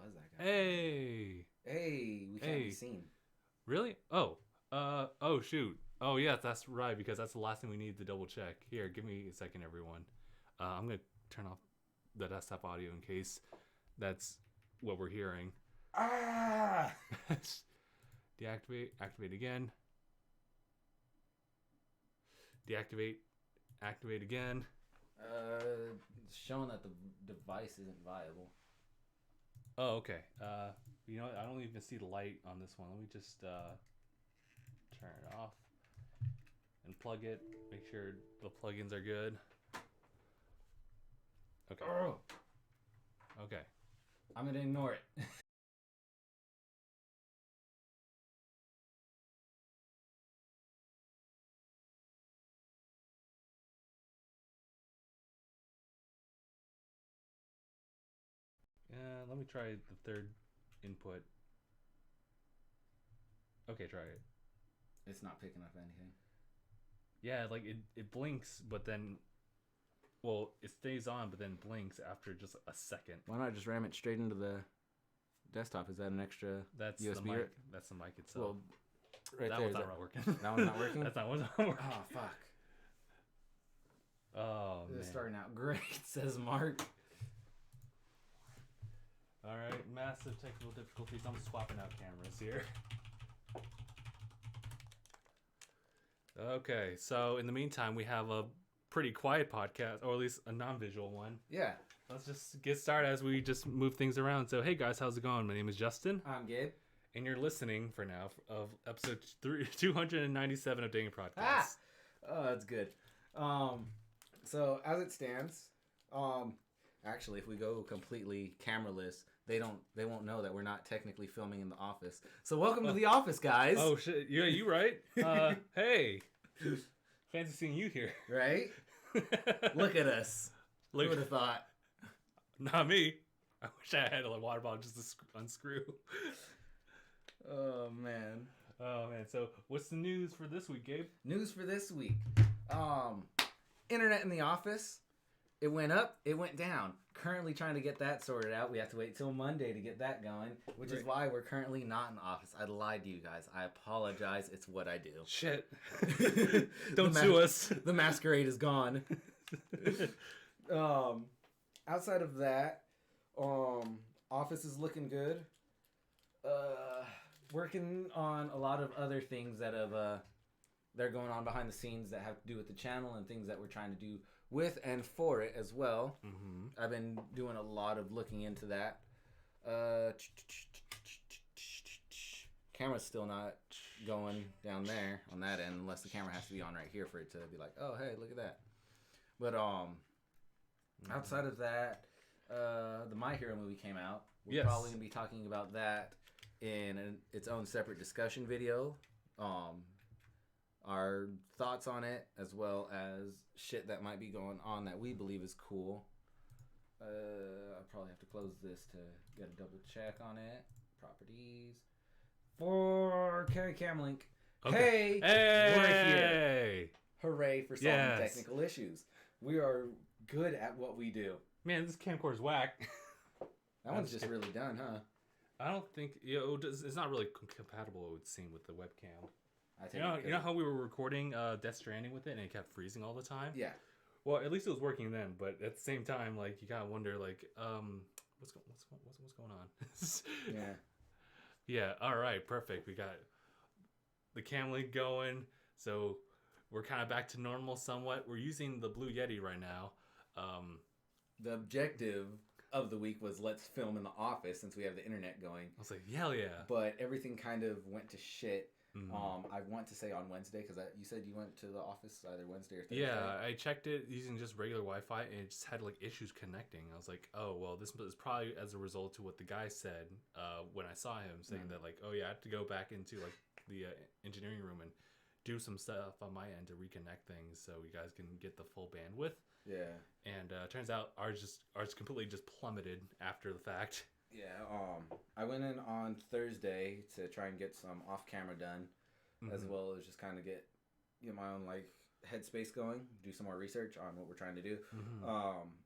was that guy? Hey. Hey, we can't be seen. Really? Oh, shoot. Oh, yeah, that's right, because that's the last thing we need to double check. Here, give me a second, everyone. I'm going to turn off the desktop audio in case that's what we're hearing. Ah! Deactivate, activate again. Deactivate, activate again. It's showing that the device isn't viable. Oh, okay. You know what? I don't even see the light on this one. Let me just turn it off and plug it. Make sure the plugins are good. Okay. Oh, Okay. I'm gonna ignore it. Let me try the third input. Okay, try it. It's not picking up anything. Yeah, like it blinks, but then, well, it stays on, but then blinks after just a second. Why not just ram it straight into the desktop? Is that an extra That's USB? the mic. That's the mic itself. Well, right that there. one's not working. That one's not working? That's not one's not working. Oh, fuck. Oh, This man. is starting out great, says Mark. All right, massive technical difficulties. I'm swapping out cameras here. Okay, so in the meantime, we have a pretty quiet podcast, or at least a non-visual one. Yeah. Let's just get started as we just move things around. So, hey guys, how's it going? My name is Justin. I'm Gabe. And you're listening for now of episode 297 of DangIT Productions. Ah! Oh, that's good. So as it stands, actually, if we go completely cameraless, they won't know that we're not technically filming in the office. So welcome to the office, guys. Oh shit! Yeah, you right? Hey, fancy seeing you here. Right? Look at us. Who would have thought? Not me. I wish I had a water bottle just to unscrew. Oh man. Oh man. So what's the news for this week, Gabe? News for this week. Internet in the office. It went up, it went down. Currently trying to get that sorted out. We have to wait till Monday to get that going, which is why we're currently not in the office. I lied to you guys. I apologize. It's what I do. Shit. Don't sue us. The masquerade is gone. Outside of that, office is looking good. Working on a lot of other things that have they're going on behind the scenes that have to do with the channel and things that we're trying to do with and for it as well. Mm-hmm. I've been doing a lot of looking into that. Camera's still not going down there on that end unless the camera has to be on right here for it to be like, oh hey, look at that. But outside of that, the My Hero movie came out. We're probably gonna be talking about that in its own separate discussion video. Our thoughts on it, as well as shit that might be going on that we believe is cool. I'll probably have to close this to get a double check on it. Properties. 4K cam link. Okay. Hey! We're here. Hooray for solving technical issues. We are good at what we do. Man, this camcorder's whack. That one's just really done, huh? I don't think it's not really compatible, it would seem, with the webcam. You know how we were recording Death Stranding with it and it kept freezing all the time? Yeah. Well, at least it was working then, but at the same time, like, you gotta wonder, like, what's going on? Yeah. Yeah. All right. Perfect. We got the cam link going, so we're kind of back to normal somewhat. We're using the Blue Yeti right now. The objective of the week was let's film in the office since we have the internet going. I was like, hell yeah. But everything kind of went to shit. Mm-hmm. I want to say on Wednesday because you said you went to the office either Wednesday or Thursday. Yeah, I checked it using just regular Wi-Fi and it just had like issues connecting. I was like, oh well, this is probably as a result to what the guy said when I saw him saying that like, oh yeah, I have to go back into like the engineering room and do some stuff on my end to reconnect things so you guys can get the full bandwidth. Yeah. And turns out ours completely just plummeted after the fact. Yeah, I went in on Thursday to try and get some off camera done, as well as just kind of get my own like headspace going, do some more research on what we're trying to do.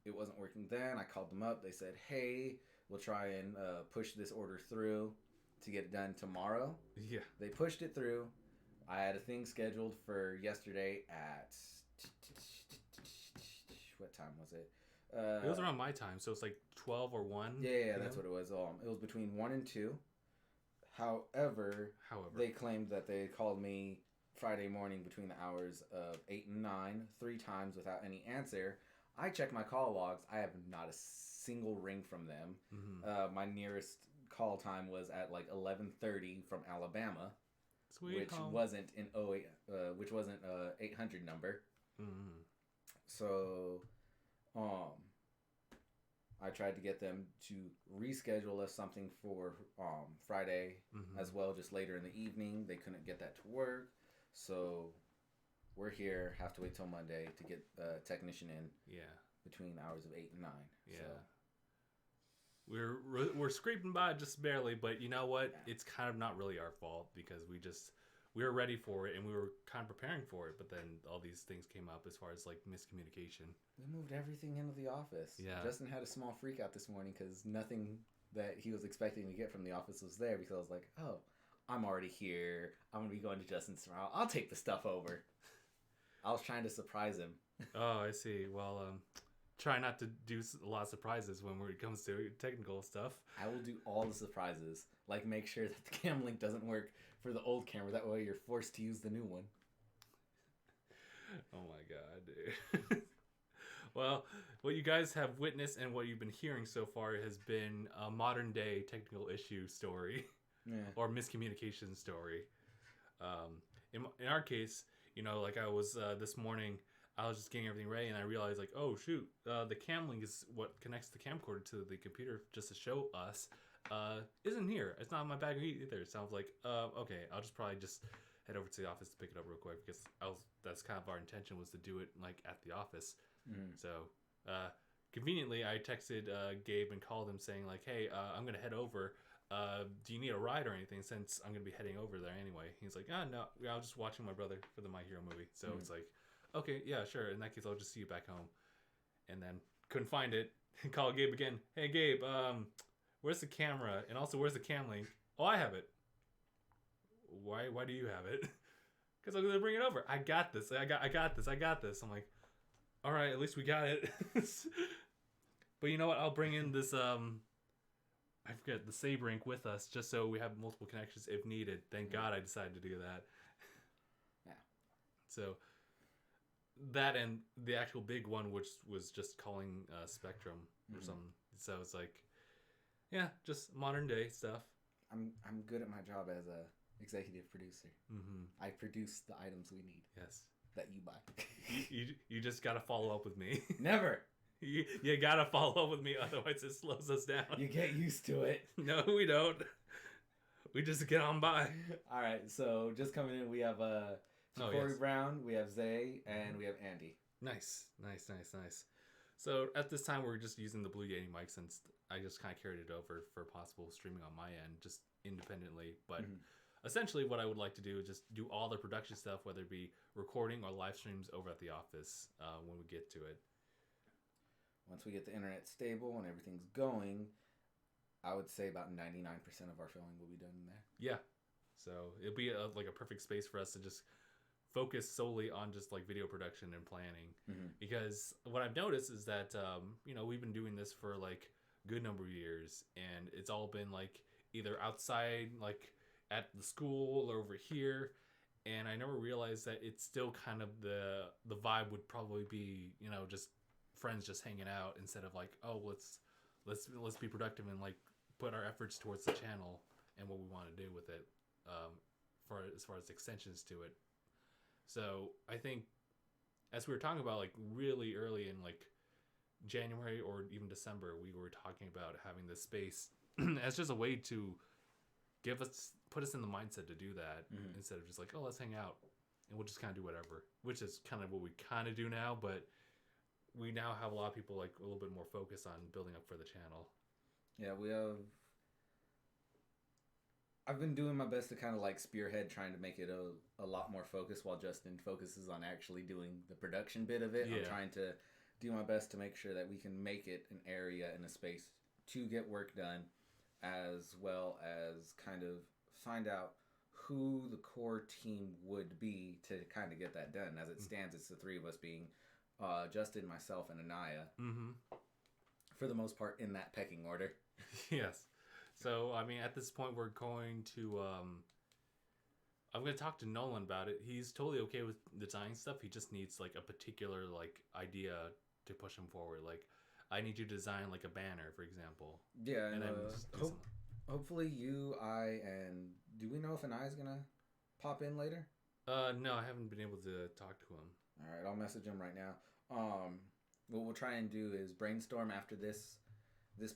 It wasn't working then. I called them up. They said, hey, we'll try and push this order through to get it done tomorrow. Yeah. They pushed it through. I had a thing scheduled for yesterday at what time was it? It was around my time, so it's like 12 or 1. Yeah, that's what it was. It was between 1 and 2. However, they claimed that they called me Friday morning between the hours of 8 and 9, 3 times without any answer. I checked my call logs. I have not a single ring from them. Mm-hmm. My nearest call time was at like 11:30 from Alabama, Sweet which home. wasn't an 08, which wasn't a 800 number. Mm-hmm. So, I tried to get them to reschedule us something for Friday as well, just later in the evening. They couldn't get that to work, so we're here. Have to wait till Monday to get a technician in. Yeah. Between the hours of 8 and 9. Yeah. So. We're scraping by just barely, but you know what? Yeah. It's kind of not really our fault because we were ready for it and we were kind of preparing for it, but then all these things came up as far as like miscommunication. We moved everything into the office. Yeah. Justin had a small freak out this morning because nothing that he was expecting to get from the office was there, because I was like, oh, I'm already here. I'm going to be going to Justin's tomorrow. I'll take the stuff over. I was trying to surprise him. Oh, I see. Well, try not to do a lot of surprises when it comes to technical stuff. I will do all the surprises. Like make sure that the cam link doesn't work for the old camera. That way you're forced to use the new one. Oh my god, dude. Well, what you guys have witnessed and what you've been hearing so far has been a modern day technical issue story. Yeah. Or miscommunication story. In our case, like I was this morning, I was just getting everything ready and I realized like, oh shoot, the cam link is what connects the camcorder to the computer just to show us isn't here. It's not in my bag either. So I was like, okay, I'll just probably just head over to the office to pick it up real quick, because that's kind of our intention, was to do it like at the office. Mm-hmm. So conveniently I texted Gabe and called him saying like, hey, I'm gonna head over. Do you need a ride or anything, since I'm gonna be heading over there anyway? He's like, no, I was just watching my brother for the My Hero movie. So it's like, okay, yeah, sure. In that case, I'll just see you back home. And then couldn't find it. Call Gabe again. Hey, Gabe, where's the camera? And also, where's the cam link? Oh, I have it. Why do you have it? Because I'm gonna bring it over. I got this. I got this. I'm like, all right, at least we got it. But you know what? I'll bring in this I forget, the Saber ink with us, just so we have multiple connections if needed. Thank God I decided to do that. Yeah. So that, and the actual big one, which was just calling Spectrum or something. So it's like, yeah, just modern day stuff. I'm good at my job as a executive producer. Mm-hmm. I produce the items we need. Yes. That you buy. you just gotta follow up with me. Never. You gotta follow up with me, otherwise it slows us down. You get used to it. No, we don't. We just get on by. All right, so just coming in, we have Corey Brown, we have Zay, and we have Andy. Nice. So at this time, we're just using the Blue Yeti mic, since I just kind of carried it over for possible streaming on my end, just independently. But essentially, what I would like to do is just do all the production stuff, whether it be recording or live streams over at the office when we get to it. Once we get the internet stable and everything's going, I would say about 99% of our filming will be done in there. Yeah. So it'll be like a perfect space for us to just focus solely on just like video production and planning. Mm-hmm. Because what I've noticed is that, we've been doing this for like a good number of years, and it's all been like either outside, like at the school, or over here. And I never realized that it's still kind of the vibe would probably be, just friends just hanging out, instead of like, oh, let's be productive and like put our efforts towards the channel and what we want to do with it, as far as extensions to it. So I think, as we were talking about like really early in like January or even December, we were talking about having this space as just a way to put us in the mindset to do that, instead of just like, oh, let's hang out and we'll just kind of do whatever, which is kind of what we kind of do now. But we now have a lot of people like a little bit more focused on building up for the channel. Yeah, I've been doing my best to kind of like spearhead, trying to make it a lot more focused, while Justin focuses on actually doing the production bit of it. Yeah. I'm trying to do my best to make sure that we can make it an area and a space to get work done, as well as kind of find out who the core team would be to kind of get that done. As it stands, it's the three of us being Justin, myself, and Anaya. Mm-hmm. For the most part, in that pecking order. Yes. So, I mean, at this point, we're going to... I'm going to talk to Nolan about it. He's totally okay with designing stuff. He just needs, like, a particular, like, idea to push him forward. Like, I need you to design, like, a banner, for example. Yeah, and hopefully you, and... Do we know if Anaya's going to pop in later? No, I haven't been able to talk to him. All right, I'll message him right now. What we'll try and do is brainstorm after this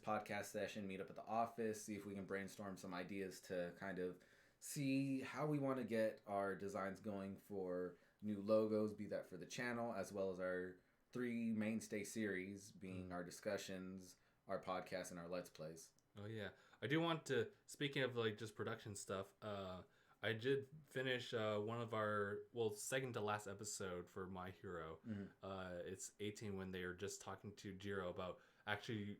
podcast session, meet up at the office, see if we can brainstorm some ideas to kind of see how we want to get our designs going for new logos, be that for the channel, as well as our 3 mainstay series, being our discussions, our podcast, and our Let's Plays. Oh, yeah. I do want to, speaking of, like, just production stuff, I did finish one of our, second to last episode for My Hero. Mm-hmm. It's 18 when they are just talking to Jiro about actually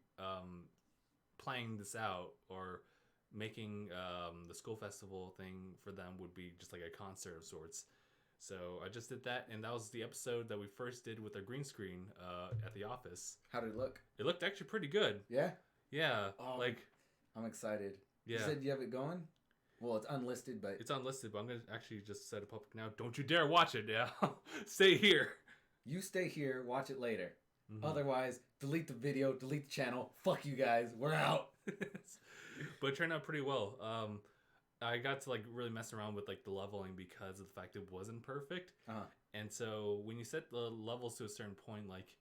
playing this out, or making the school festival thing for them would be just like a concert of sorts. So I just did that, and that was the episode that we first did with our green screen at the office. How did it look? It looked actually pretty good. Yeah? Yeah. I'm excited. Yeah. You said you have it going? Well, it's unlisted, but... It's unlisted, but I'm going to actually just set it public now. Don't you dare watch it, yeah? Stay here. You stay here, watch it later. Mm-hmm. Otherwise, delete the video, delete the channel. Fuck you guys, we're out. But it turned out pretty well. I got to, like, really mess around with, like, the leveling because of the fact it wasn't perfect. Uh-huh. And so when you set the levels to a certain point, like...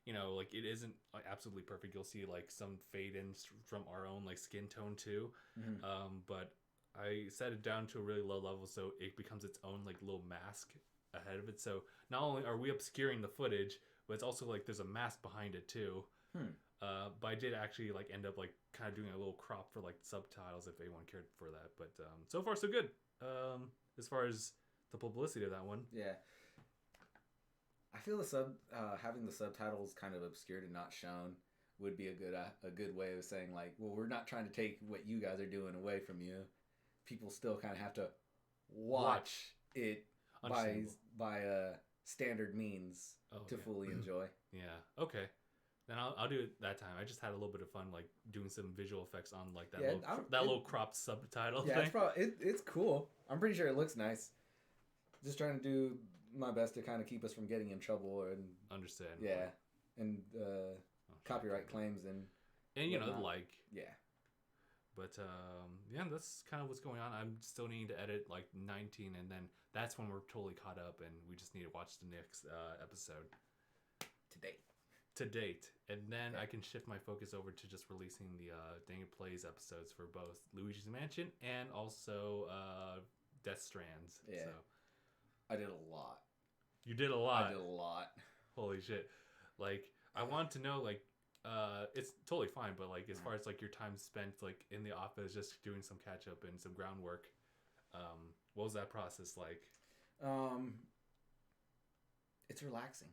You know, like, it isn't, like, absolutely perfect. You'll see, like, some fade-ins from our own, like, skin tone, too. Mm-hmm. But I set it down to a really low level so it becomes its own, like, little mask ahead of it. So not only are we obscuring the footage, but it's also, like, there's a mask behind it, too. But I did actually, like, end up, like, kind of doing a little crop for, like, subtitles if anyone cared for that. But so far, so good. As far as the publicity of that one. Yeah. I feel having the subtitles kind of obscured and not shown would be a good way of saying, like, well, we're not trying to take what you guys are doing away from you. People still kind of have to watch it by standard means to fully enjoy. Yeah. Okay. Then I'll do it that time. I just had a little bit of fun, like, doing some visual effects on, like, that little cropped subtitle thing. Yeah, it's cool. I'm pretty sure it looks nice. Just trying to do my best to kind of keep us from getting in trouble and understand. Yeah, and copyright claims and you know, like, yeah. But yeah, that's kind of what's going on. I'm still needing to edit like 19, and then that's when we're totally caught up, and we just need to watch the next episode to date, and then I can shift my focus over to just releasing the DangIT Plays episodes for both Luigi's Mansion and also Death Strands. Yeah. So I did a lot. You did a lot. I did a lot. Holy shit. Like, I want to know, like, it's totally fine, but, like, as far as, like, your time spent, like, in the office just doing some catch-up and some groundwork, what was that process like? It's relaxing.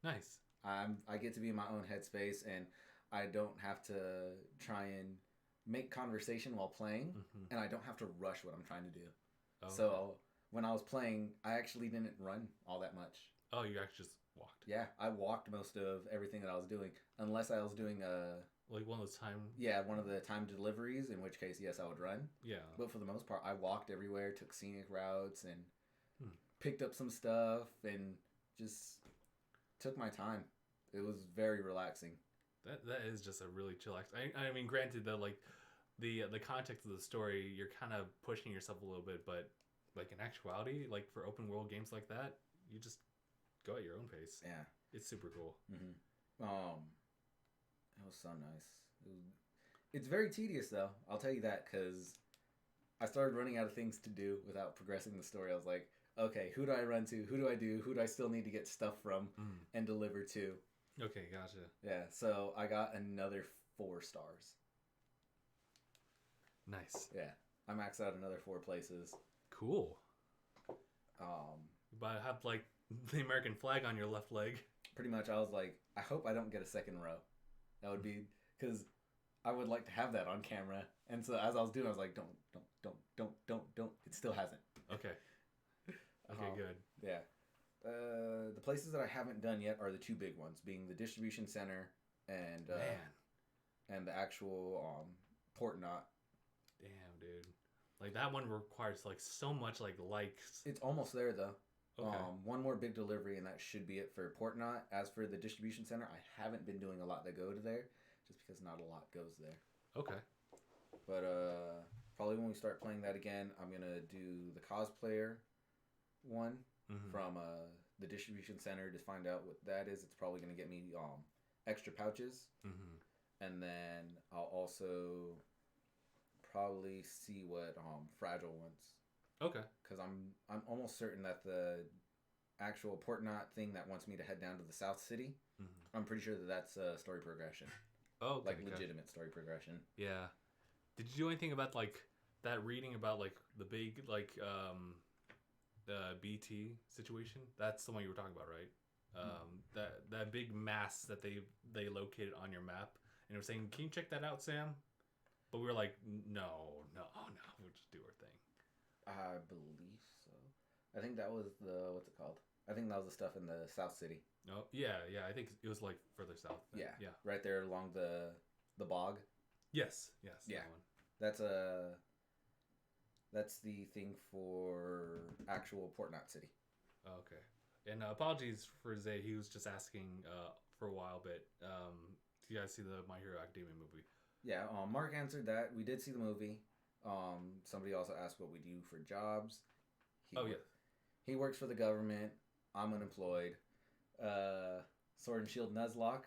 Nice. I get to be in my own headspace, and I don't have to try and make conversation while playing, and I don't have to rush what I'm trying to do. Oh, so... Okay. When I was playing, I actually didn't run all that much. Oh, you actually just walked? Yeah, I walked most of everything that I was doing, unless I was doing like one of those time... Yeah, one of the time deliveries, in which case, yes, I would run. Yeah. But for the most part, I walked everywhere, took scenic routes, and picked up some stuff, and just took my time. It was very relaxing. That is just a really chillax. I mean, granted, though, like, the context of the story, you're kind of pushing yourself a little bit, but... Like, in actuality, like, for open world games like that, you just go at your own pace. Yeah. It's super cool. Mm-hmm. It was so nice. It's very tedious, though. I'll tell you that, because I started running out of things to do without progressing the story. I was like, okay, who do I run to? Who do I do? Who do I still need to get stuff from and deliver to? Okay, gotcha. Yeah, so I got another 4 stars. Nice. Yeah. I maxed out another 4 places. Cool. But have, like, the American flag on your left leg. Pretty much, I was like, I hope I don't get a second row. That would be... Because I would like to have that on camera. And so as I was doing, I was like, don't. It still hasn't. Okay. Okay, good. Yeah. The places that I haven't done yet are the two big ones, being the distribution center and the actual port knot. Damn, dude. Like that one requires like so much like likes. It's almost there though. Okay. One more big delivery and that should be it for port knot. As for the distribution center, I haven't been doing a lot that go to there, just because not a lot goes there. Okay. But probably when we start playing that again, I'm gonna do the cosplayer one from the distribution center to find out what that is. It's probably gonna get me extra pouches, and then I'll also probably see what Fragile wants. Okay. Because I'm almost certain that the actual port knot thing that wants me to head down to the South City, I'm pretty sure that's story progression. Oh, okay, like legitimate story progression. Yeah. Did you do anything about like that reading about like the big like BT situation? That's the one you were talking about, right? That big mass that they located on your map, and they were saying, "Can you check that out, Sam?" But we were like, "No, we'll just do our thing." I believe so. I think that was the what's it called? I think that was the stuff in the South City. Oh yeah. I think it was like further south. Yeah, yeah, right there along the bog. Yes. Yeah, that one. That's the thing for actual Port Knot City. Oh, okay. And apologies for Zay. He was just asking for a while, but do you guys see the My Hero Academia movie? Yeah, Mark answered that. We did see the movie. Somebody also asked what we do for jobs. He works for the government. I'm unemployed. Sword and Shield Nuzlocke.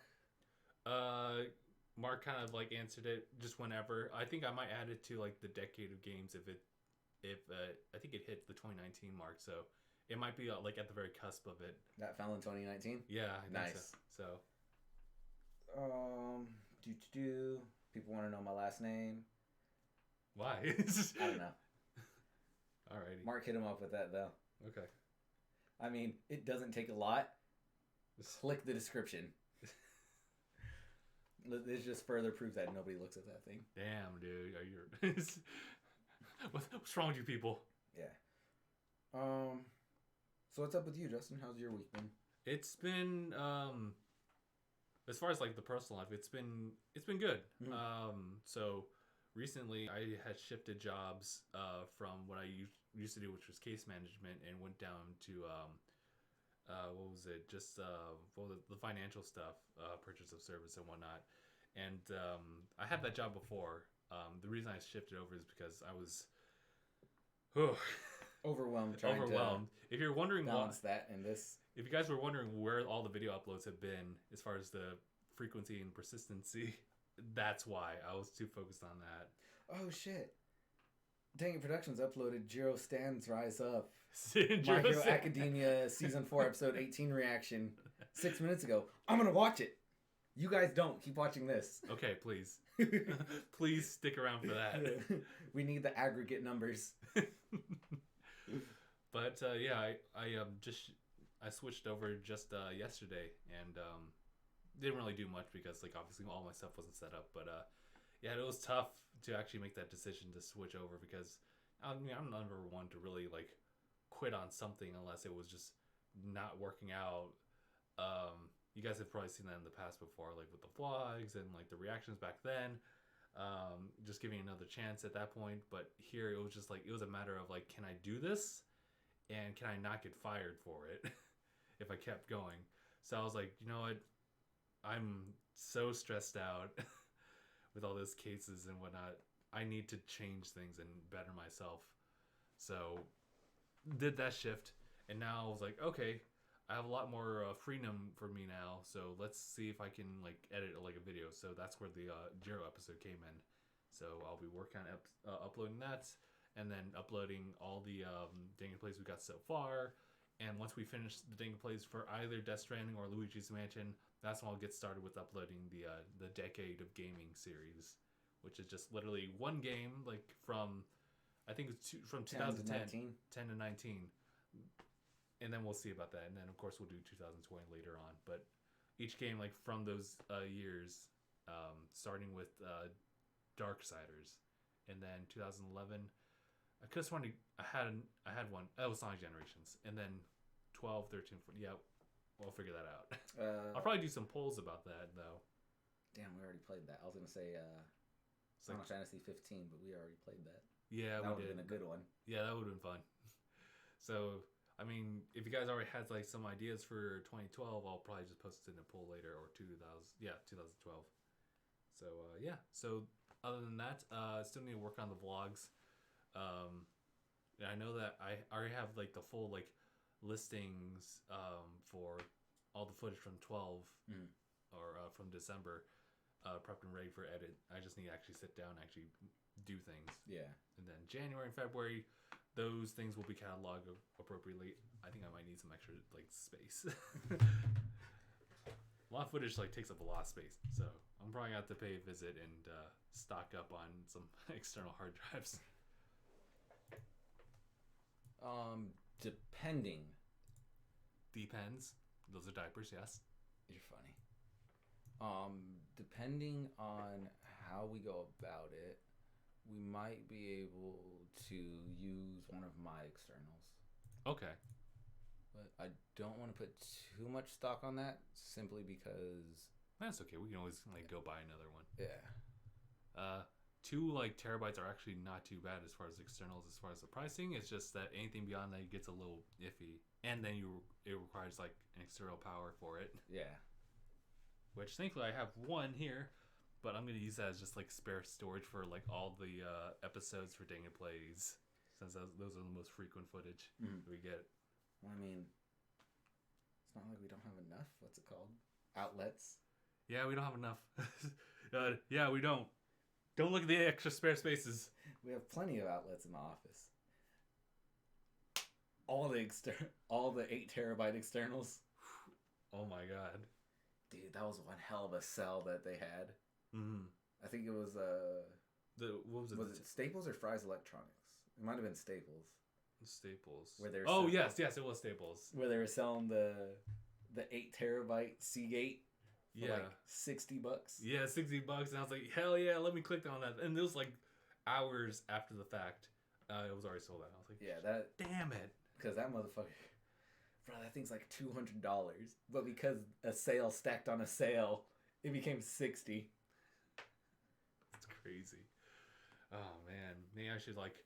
Mark kind of like answered it just whenever. I think I might add it to like the decade of games if I think it hit the 2019 mark, so it might be like at the very cusp of it. That fell in 2019. Yeah, I think nice. So. People want to know my last name. Why? I don't know. Alrighty. Mark hit him up with that though. Okay. I mean, it doesn't take a lot. Click the description. This just further proves that nobody looks at that thing. Damn, dude. Are you? What's wrong with you people? Yeah. So what's up with you, Justin? How's your week been? It's been as far as like the personal life, it's been good. So recently I had shifted jobs from what I used to do, which was case management, and went down to what was it? Just the financial stuff, purchase of service and whatnot. And I had that job before. The reason I shifted over is because I was overwhelmed. If you're wondering balance that and this. If you guys were wondering where all the video uploads have been, as far as the frequency and persistency, that's why I was too focused on that. Oh shit! DangIT Productions uploaded Jiro Stands Rise Up. My Hero Academia Season 4 Episode 18 reaction 6 minutes ago. I'm gonna watch it. You guys don't. Keep watching this. Okay, please. Please stick around for that. We need the aggregate numbers. But yeah, I switched over just yesterday, and didn't really do much because like obviously all my stuff wasn't set up. But yeah, it was tough to actually make that decision to switch over because I mean I'm never one to really like quit on something unless it was just not working out. You guys have probably seen that in the past before, like with the vlogs and like the reactions back then. Just giving another chance at that point. But here it was just like, it was a matter of like, can I do this? And can I not get fired for it if I kept going? So I was like, you know what? I'm so stressed out with all those cases and whatnot. I need to change things and better myself. So did that shift. And now I was like, okay, I have a lot more freedom for me now, so let's see if I can like edit like a video. So that's where the Jiro episode came in. So I'll be working on uploading that, and then uploading all the DangIT plays we got so far. And once we finish the DangIT plays for either Death Stranding or Luigi's Mansion, that's when I'll get started with uploading the Decade of Gaming series, which is just literally one game like from I think it's from 2010, 10 to 19. And then we'll see about that. And then, of course, we'll do 2020 later on. But each game, like, from those years, starting with Darksiders, and then 2011, I could have sworn I had one. Oh, it was Sonic Generations, and then 12, 13, 14. Yeah, we'll figure that out. I'll probably do some polls about that though. Damn, we already played that. I was gonna say Final Fantasy 15, but we already played that. Yeah, that would have been a good one. Yeah, that would have been fun. So, I mean, if you guys already had like some ideas for 2012, I'll probably just post it in a poll later, or 2012. So yeah. So other than that, I still need to work on the vlogs. I know that I already have like the full like listings for all the footage from 12 or from December, prepped and ready for edit. I just need to actually sit down and actually do things. Yeah. And then January and February, those things will be cataloged appropriately. I think I might need some extra like space. A lot of footage like takes up a lot of space, so I'm probably gonna have to pay a visit and stock up on some external hard drives. Depending. Depends. Those are diapers, yes. You're funny. Depending on how we go about it, we might be able to use one of my externals. Okay. But I don't want to put too much stock on that, simply because... That's okay. We can always like go buy another one. Yeah. 2 like terabytes are actually not too bad as far as externals. As far as the pricing, it's just that anything beyond that gets a little iffy, and then it requires like an external power for it. Yeah. Which thankfully I have one here, but I'm gonna use that as just like spare storage for like all the episodes for DangIT Plays, since those are the most frequent footage we get. Well, I mean, it's not like we don't have enough. What's it called? Outlets. Yeah, we don't have enough. Yeah, we don't. Don't look at the extra spare spaces. We have plenty of outlets in the office. All the 8 terabyte externals. Oh my god. Dude, that was one hell of a sell that they had. Mm-hmm. I think it was what was it? Was it Staples or Fry's Electronics? It might have been Staples. Staples. Where they were yes, it was Staples. Where they were selling the 8 terabyte Seagate. For like $60. Yeah, $60, and I was like, hell yeah, let me click on that. And it was like hours after the fact, it was already sold out. I was like, yeah, damn it, because that motherfucker, bro, that thing's like $200. But because a sale stacked on a sale, it became $60. It's crazy. Oh man, maybe I should like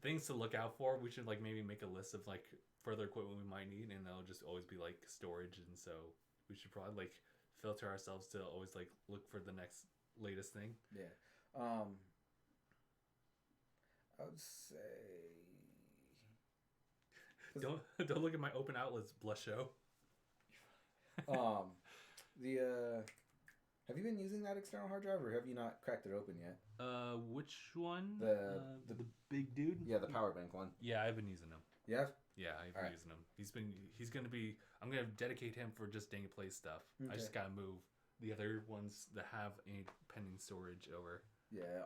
things to look out for. We should like maybe make a list of like further equipment we might need, and that'll just always be like storage, and so. We should probably like filter ourselves to always like look for the next latest thing. Yeah. I would say don't look at my open outlets blush show. Have you been using that external hard drive, or have you not cracked it open yet? Which one? The big dude? Yeah, the power bank one. Yeah, I've been using them. Yeah? Yeah, I've been using him. I'm gonna dedicate him for just DangIT Play stuff. Okay. I just gotta move the other ones that have any pending storage over. Yeah,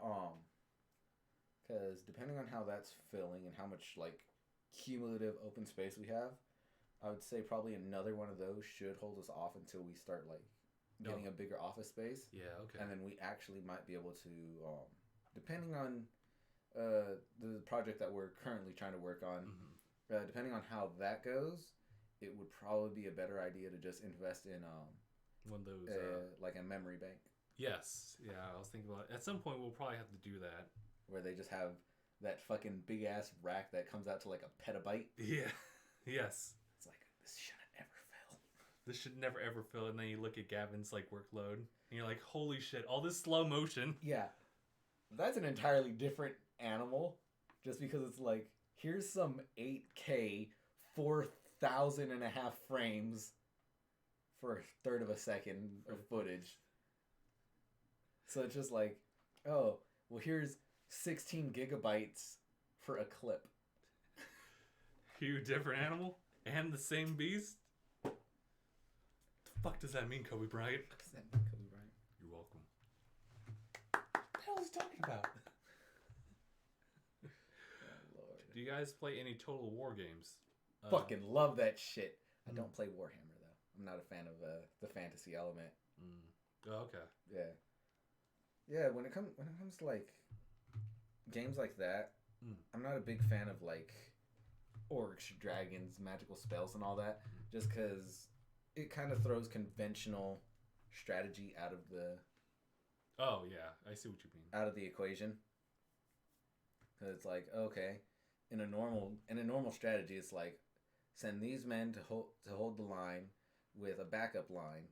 because depending on how that's filling and how much like cumulative open space we have, I would say probably another one of those should hold us off until we start like getting a bigger office space. Yeah, okay. And then we actually might be able to, depending on the project that we're currently trying to work on. Depending on how that goes, it would probably be a better idea to just invest in one of those like a memory bank. Yes, yeah, I was thinking about it. At some point we'll probably have to do that. Where they just have that fucking big ass rack that comes out to like a petabyte. Yeah, yes. It's like this shouldn't ever fill. This should never ever fill. And then you look at Gavin's like workload, and you're like, holy shit, all this slow motion. Yeah, that's an entirely different animal. Just because it's like. Here's some 8K, 4,000 and a half frames for a third of a second of footage. So it's just like, oh, well, here's 16 gigabytes for a clip. You a different animal and the same beast? What the fuck does that mean, Kobe Bryant? What does that mean, Kobe Bryant? You're welcome. What the hell is he talking about? Do you guys play any Total War games? Fucking love that shit. I don't play Warhammer, though. I'm not a fan of the fantasy element. Oh, okay. Yeah. Yeah, when it comes to like games like that, I'm not a big fan of like orcs, dragons, magical spells, and all that. Just because it kind of throws conventional strategy Oh yeah, I see what you mean. out of the equation. Because it's like, okay, in a normal strategy, it's like send these men to hold the line with a backup line,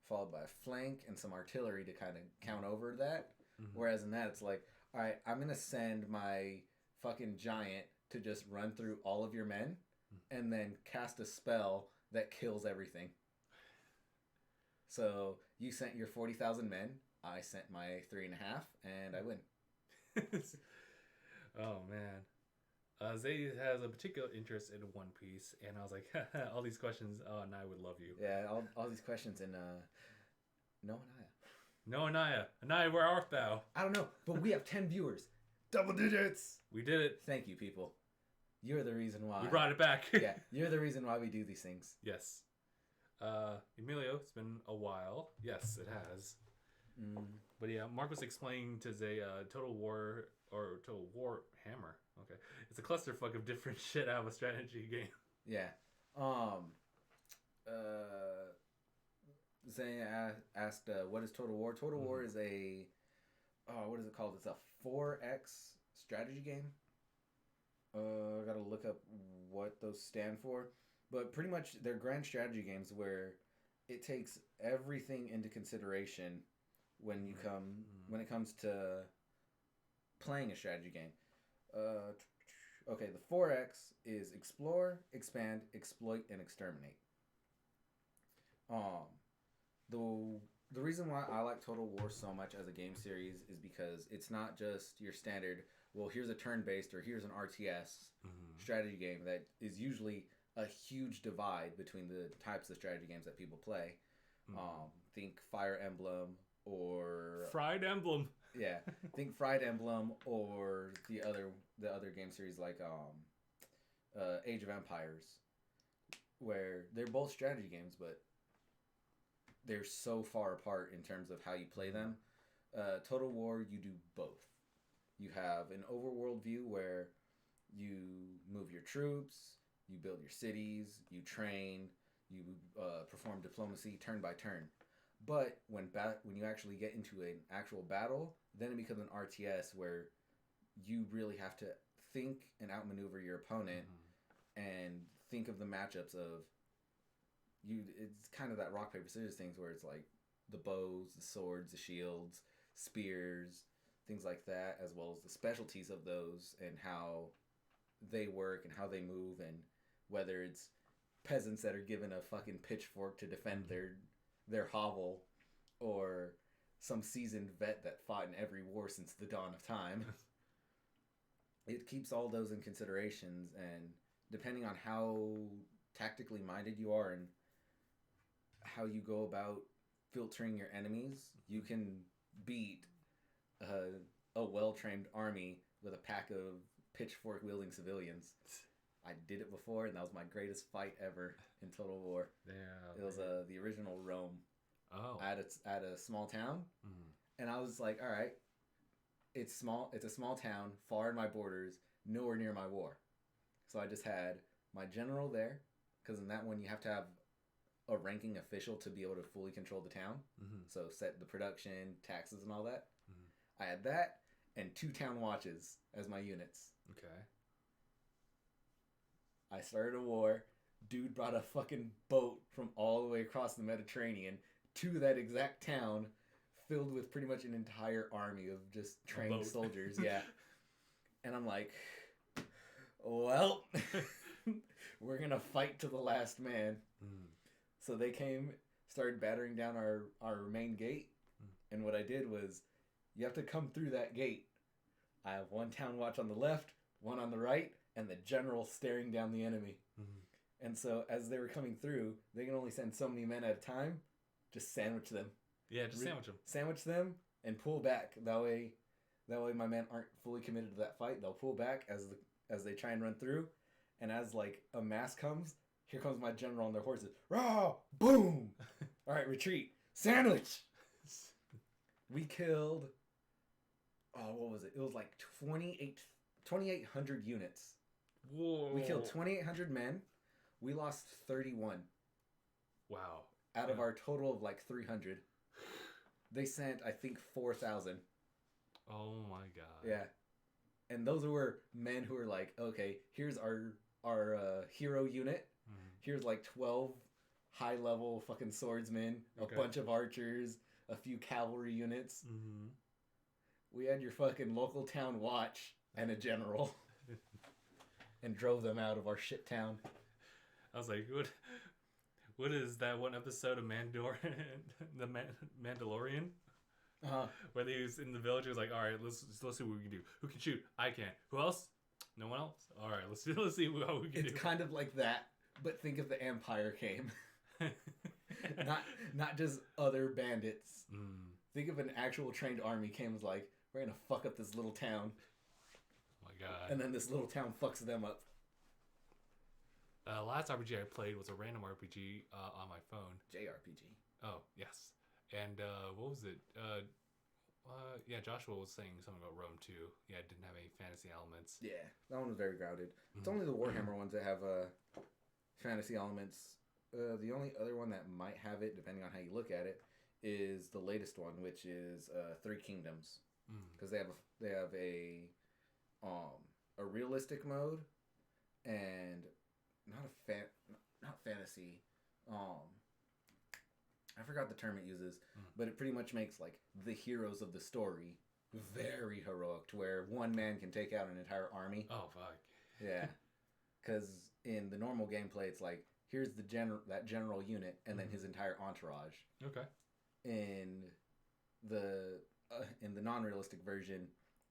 followed by a flank and some artillery to kind of count over that. Whereas in that, it's like, all right, I'm gonna send my fucking giant to just run through all of your men, and then cast a spell that kills everything. So you sent your 40,000 men. I sent my 3.5, and I win. Oh man. Zay has a particular interest in One Piece, and I was like, all these questions, and I would love you. Yeah, all these questions in no Anaya. No, Anaya. Anaya, where art thou? I don't know, but we have 10 viewers. Double digits! We did it. Thank you, people. You're the reason why. We brought it back. Yeah, you're the reason why we do these things. Yes. Emilio, it's been a while. Yes, it has. But yeah, Mark was explaining to Zay Total War Hammer. Okay. It's a clusterfuck of different shit out of a strategy game. Yeah. Zay asked, what is Total War? Total War is a, what is it called? It's a 4X strategy game. I gotta look up what those stand for. But pretty much they're grand strategy games where it takes everything into consideration when it comes to playing a strategy game. Okay, the 4X is explore, expand, exploit, and exterminate. The reason why I like Total War so much as a game series is because it's not just your standard, well, here's a turn-based or here's an RTS strategy game that is usually a huge divide between the types of strategy games that people play. Think Fire Emblem or Fried Emblem. Yeah, think Fried Emblem or the other game series like Age of Empires, where they're both strategy games, but they're so far apart in terms of how you play them. Total War, you do both. You have an overworld view where you move your troops, you build your cities, you train, you perform diplomacy turn by turn. But when you actually get into an actual battle, then it becomes an RTS where you really have to think and outmaneuver your opponent and think of the matchups of you. It's kind of that rock paper scissors things where it's like the bows, the swords, the shields, spears, things like that, as well as the specialties of those and how they work and how they move, and whether it's peasants that are given a fucking pitchfork to defend their hovel, or some seasoned vet that fought in every war since the dawn of time. It keeps all those in considerations, and depending on how tactically minded you are and how you go about filtering your enemies, you can beat a well-trained army with a pack of pitchfork-wielding civilians. I did it before, and that was my greatest fight ever in Total War. Yeah, it was the original Rome. Oh. At a small town, and I was like, all right, it's small. It's a small town, far in my borders, nowhere near my war. So I just had my general there, because in that one you have to have a ranking official to be able to fully control the town. So set the production, taxes, and all that. I had that and 2 town watches as my units. Okay. I started a war. Dude brought a fucking boat from all the way across the Mediterranean to that exact town, filled with pretty much an entire army of just trained soldiers. Yeah. And I'm like, well, we're going to fight to the last man. So they came, started battering down our main gate. And what I did was, you have to come through that gate. I have 1 town watch on the left, 1 on the right, and the general staring down the enemy. And so as they were coming through, they can only send so many men at a time. Just sandwich them. Yeah, just sandwich them. Sandwich them and pull back. That way my men aren't fully committed to that fight. They'll pull back as they try and run through. And as like a mass comes, here comes my general on their horses. Rah! Boom! All right, retreat. Sandwich! We killed what was it? It was like 2,800 units. Whoa. We killed 2,800 men. We lost 31. Wow. Out of our total of like 300. They sent, I think, 4,000. Oh my god. Yeah. And those were men who were like, okay, here's our hero unit. Mm-hmm. Here's like 12 high-level fucking swordsmen, a bunch of archers, a few cavalry units. Mm-hmm. We had your fucking local town watch and a general. And drove them out of our shit town. I was like, what is that one episode of the Mandalorian? Uh-huh. Where they was in the village, it was like, all right, let's see what we can do. Who can shoot? I can. Who else? No one else. All right, let's see how we can do. It's kind of like that, but think if the Empire came, not just other bandits. Mm. Think if an actual trained army came and was like, we're gonna fuck up this little town. Oh my god! And then this little town fucks them up. Last RPG I played was a random RPG on my phone. JRPG. Oh yes. And what was it? Yeah, Joshua was saying something about Rome too. Yeah, it didn't have any fantasy elements. Yeah, that one was very grounded. It's only the Warhammer ones that have fantasy elements. The only other one that might have it, depending on how you look at it, is the latest one, which is Three Kingdoms, because they have a realistic mode and not fantasy. I forgot the term it uses, but it pretty much makes like the heroes of the story very heroic, to where one man can take out an entire army. Oh fuck. Yeah, because in the normal gameplay, it's like here's the general unit and then his entire entourage. Okay. In the non-realistic version,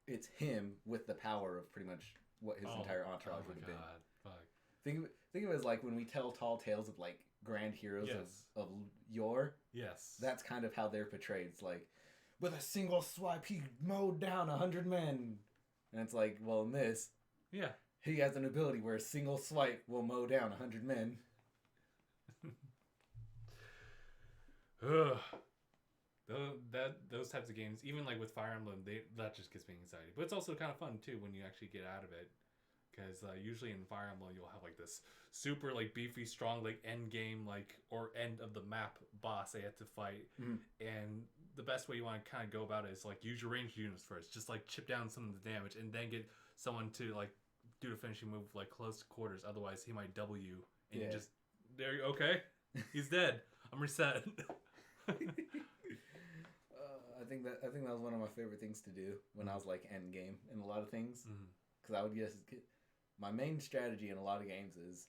it's him with the power of pretty much what his entire entourage would have been. Fuck. Think of it as like when we tell tall tales of like grand heroes of yore. Yes. That's kind of how they're portrayed. It's like, with a single swipe, he mowed down 100 men. And it's like, well, in this, he has an ability where a single swipe will mow down 100 men. Ugh. Those types of games, even like with Fire Emblem, that just gets me anxiety. But it's also kind of fun too when you actually get out of it. Because usually in Fire Emblem you'll have like this super like beefy, strong like end game like or end of the map boss they have to fight, and the best way you want to kind of go about it is like use your ranged units first, just like chip down some of the damage, and then get someone to like do the finishing move like close to quarters. Otherwise he might double you, and you just there. Okay, he's dead. I'm reset. I think that was one of my favorite things to do when I was like end game in a lot of things, because I would just my main strategy in a lot of games is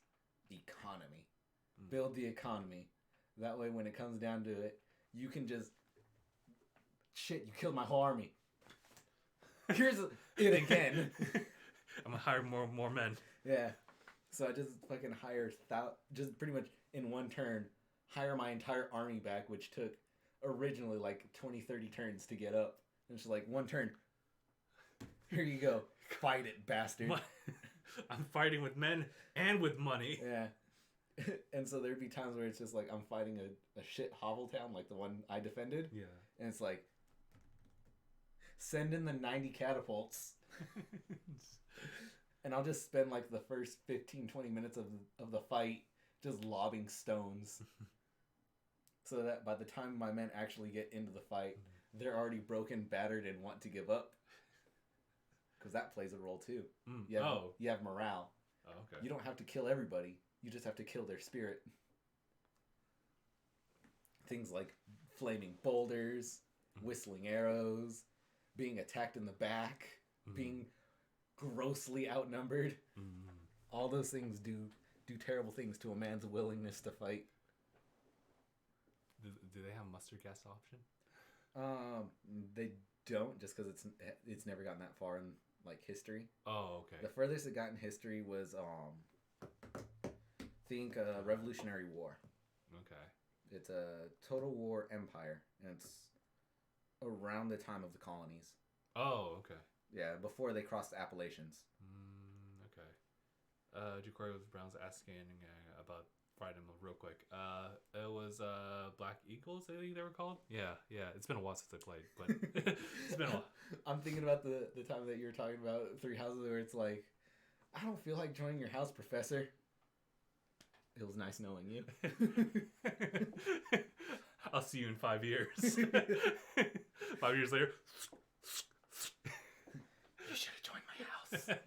economy. Build the economy. That way when it comes down to it, you can just you killed my whole army. Here's it again. I'm gonna hire more men. Yeah. So I just fucking just pretty much in one turn hire my entire army back, which took originally like 20-30 turns to get up. And it's just like one turn. Here you go. Fight it, bastard. I'm fighting with men and with money. Yeah. And so there'd be times where it's just like I'm fighting a shit hovel town like the one I defended. Yeah. And it's like, send in the 90 catapults. And I'll just spend like the first 15-20 minutes of the fight just lobbing stones. So that by the time my men actually get into the fight, they're already broken, battered, and want to give up. Because that plays a role too. You have morale. Oh, okay. You don't have to kill everybody. You just have to kill their spirit. Things like flaming boulders, whistling arrows, being attacked in the back, being grossly outnumbered. All those things do terrible things to a man's willingness to fight. Do they have mustard gas option? They don't, just because it's never gotten that far in like history. Oh, okay. The furthest it got in history was think Revolutionary War. Okay. It's a total war empire, and it's around the time of the colonies. Oh, okay. Yeah, before they crossed the Appalachians. Okay. Ja'Cory was Brown's asking about Friday real quick. It was Black Eagles, I think they were called. Yeah. It's been a while since I played, but it's been a while. I'm thinking about the time that you were talking about Three Houses, where it's like, I don't feel like joining your house, Professor. It was nice knowing you. I'll see you in 5 years. 5 years later. You should have joined my house.